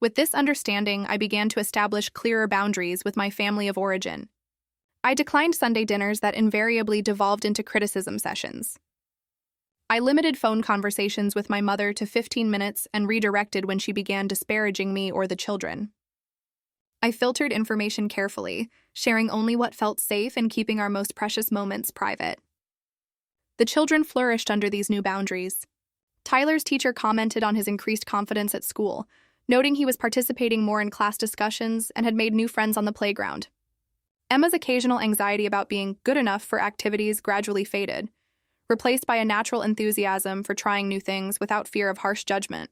Speaker 1: With this understanding, I began to establish clearer boundaries with my family of origin. I declined Sunday dinners that invariably devolved into criticism sessions. I limited phone conversations with my mother to 15 minutes and redirected when she began disparaging me or the children. I filtered information carefully, sharing only what felt safe and keeping our most precious moments private. The children flourished under these new boundaries. Tyler's teacher commented on his increased confidence at school, noting he was participating more in class discussions and had made new friends on the playground. Emma's occasional anxiety about being good enough for activities gradually faded, replaced by a natural enthusiasm for trying new things without fear of harsh judgment.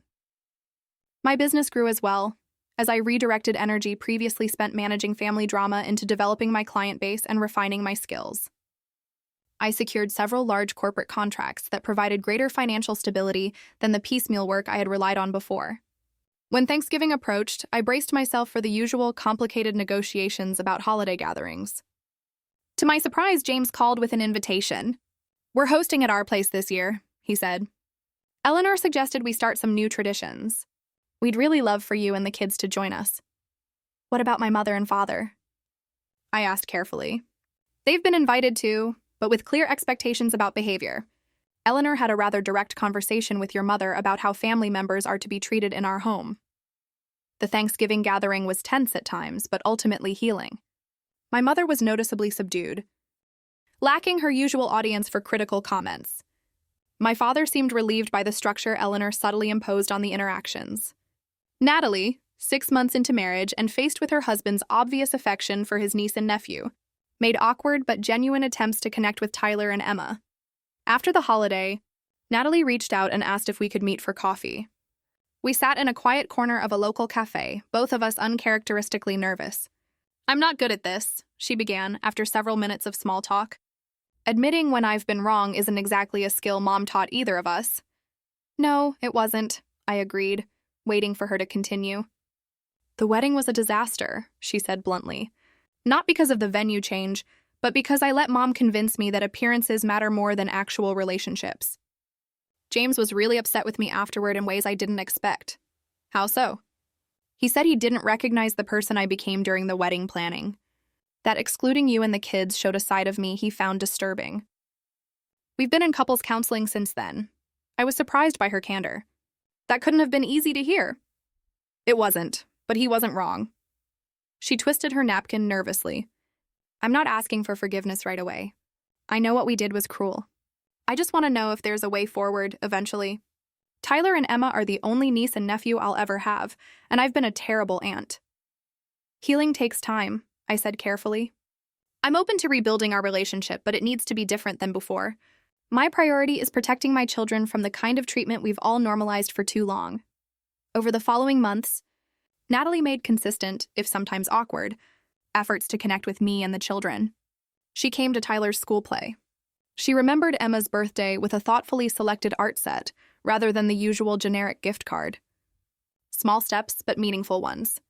Speaker 1: My business grew as well, as I redirected energy previously spent managing family drama into developing my client base and refining my skills. I secured several large corporate contracts that provided greater financial stability than the piecemeal work I had relied on before. When Thanksgiving approached, I braced myself for the usual complicated negotiations about holiday gatherings. To my surprise, James called with an invitation. "We're hosting at our place this year," he said. "Eleanor suggested we start some new traditions. We'd really love for you and the kids to join us." "What about my mother and father?" I asked carefully. "They've been invited too, but with clear expectations about behavior. Eleanor had a rather direct conversation with your mother about how family members are to be treated in our home." The Thanksgiving gathering was tense at times, but ultimately healing. My mother was noticeably subdued, lacking her usual audience for critical comments. My father seemed relieved by the structure Eleanor subtly imposed on the interactions. Natalie, 6 months into marriage and faced with her husband's obvious affection for his niece and nephew, made awkward but genuine attempts to connect with Tyler and Emma. After the holiday, Natalie reached out and asked if we could meet for coffee. We sat in a quiet corner of a local cafe, both of us uncharacteristically nervous. "I'm not good at this," she began after several minutes of small talk. "Admitting when I've been wrong isn't exactly a skill Mom taught either of us." "No, it wasn't," I agreed, waiting for her to continue. "The wedding was a disaster," she said bluntly. "Not because of the venue change, but because I let Mom convince me that appearances matter more than actual relationships." James was really upset with me afterward in ways I didn't expect. "How so?" "He said he didn't recognize the person I became during the wedding planning. That excluding you and the kids showed a side of me he found disturbing." We've been in couples counseling since then. I was surprised by her candor. "That couldn't have been easy to hear." "It wasn't, but he wasn't wrong." She twisted her napkin nervously. "I'm not asking for forgiveness right away. I know what we did was cruel. I just want to know if there's a way forward, eventually. Tyler and Emma are the only niece and nephew I'll ever have, and I've been a terrible aunt." "Healing takes time," I said carefully. "I'm open to rebuilding our relationship, but it needs to be different than before. My priority is protecting my children from the kind of treatment we've all normalized for too long." Over the following months, Natalie made consistent, if sometimes awkward, efforts to connect with me and the children. She came to Tyler's school play. She remembered Emma's birthday with a thoughtfully selected art set, rather than the usual generic gift card. Small steps, but meaningful ones.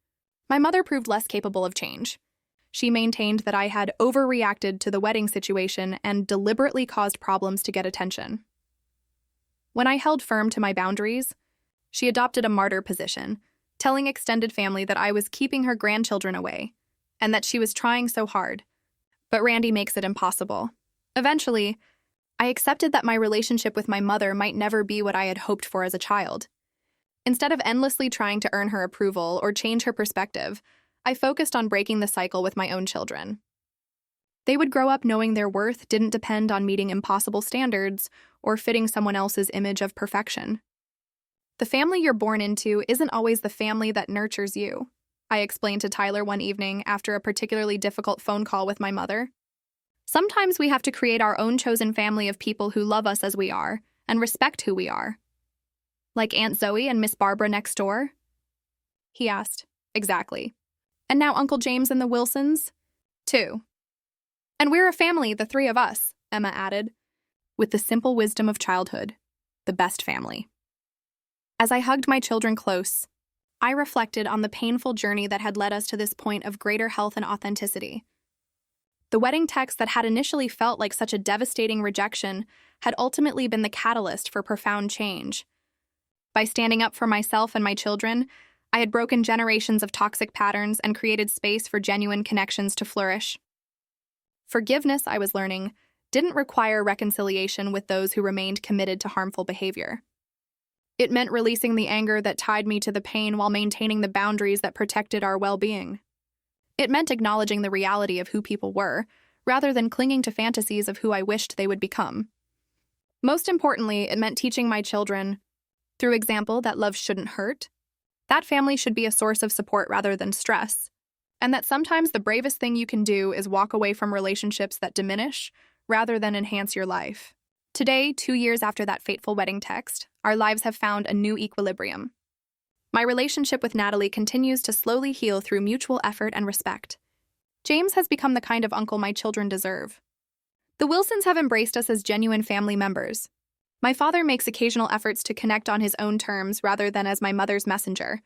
Speaker 1: My mother proved less capable of change. She maintained that I had overreacted to the wedding situation and deliberately caused problems to get attention. When I held firm to my boundaries, she adopted a martyr position, telling extended family that I was keeping her grandchildren away, and that she was trying so hard. But Randy makes it impossible. Eventually, I accepted that my relationship with my mother might never be what I had hoped for as a child. Instead of endlessly trying to earn her approval or change her perspective, I focused on breaking the cycle with my own children. They would grow up knowing their worth didn't depend on meeting impossible standards or fitting someone else's image of perfection. "The family you're born into isn't always the family that nurtures you," I explained to Tyler one evening after a particularly difficult phone call with my mother. "Sometimes we have to create our own chosen family of people who love us as we are and respect who we are." "Like Aunt Zoe and Miss Barbara next door?" he asked. "Exactly. And now Uncle James and the Wilsons?" "Too. And we're a family, the three of us," Emma added, with the simple wisdom of childhood, the best family. As I hugged my children close, I reflected on the painful journey that had led us to this point of greater health and authenticity. The wedding text that had initially felt like such a devastating rejection had ultimately been the catalyst for profound change. By standing up for myself and my children, I had broken generations of toxic patterns and created space for genuine connections to flourish. Forgiveness, I was learning, didn't require reconciliation with those who remained committed to harmful behavior. It meant releasing the anger that tied me to the pain while maintaining the boundaries that protected our well-being. It meant acknowledging the reality of who people were, rather than clinging to fantasies of who I wished they would become. Most importantly, it meant teaching my children, through example, that love shouldn't hurt, that family should be a source of support rather than stress, and that sometimes the bravest thing you can do is walk away from relationships that diminish rather than enhance your life. Today, 2 years after that fateful wedding text, our lives have found a new equilibrium. My relationship with Natalie continues to slowly heal through mutual effort and respect. James has become the kind of uncle my children deserve. The Wilsons have embraced us as genuine family members. My father makes occasional efforts to connect on his own terms rather than as my mother's messenger,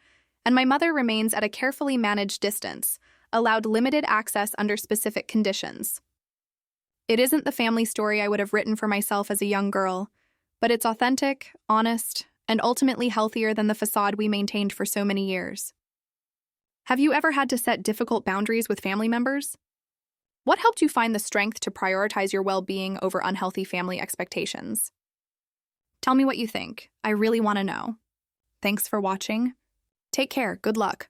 Speaker 1: and my mother remains at a carefully managed distance, allowed limited access under specific conditions. It isn't the family story I would have written for myself as a young girl, but it's authentic, honest, and ultimately healthier than the facade we maintained for so many years. Have you ever had to set difficult boundaries with family members? What helped you find the strength to prioritize your well-being over unhealthy family expectations? Tell me what you think. I really want to know. Thanks for watching. Take care. Good luck.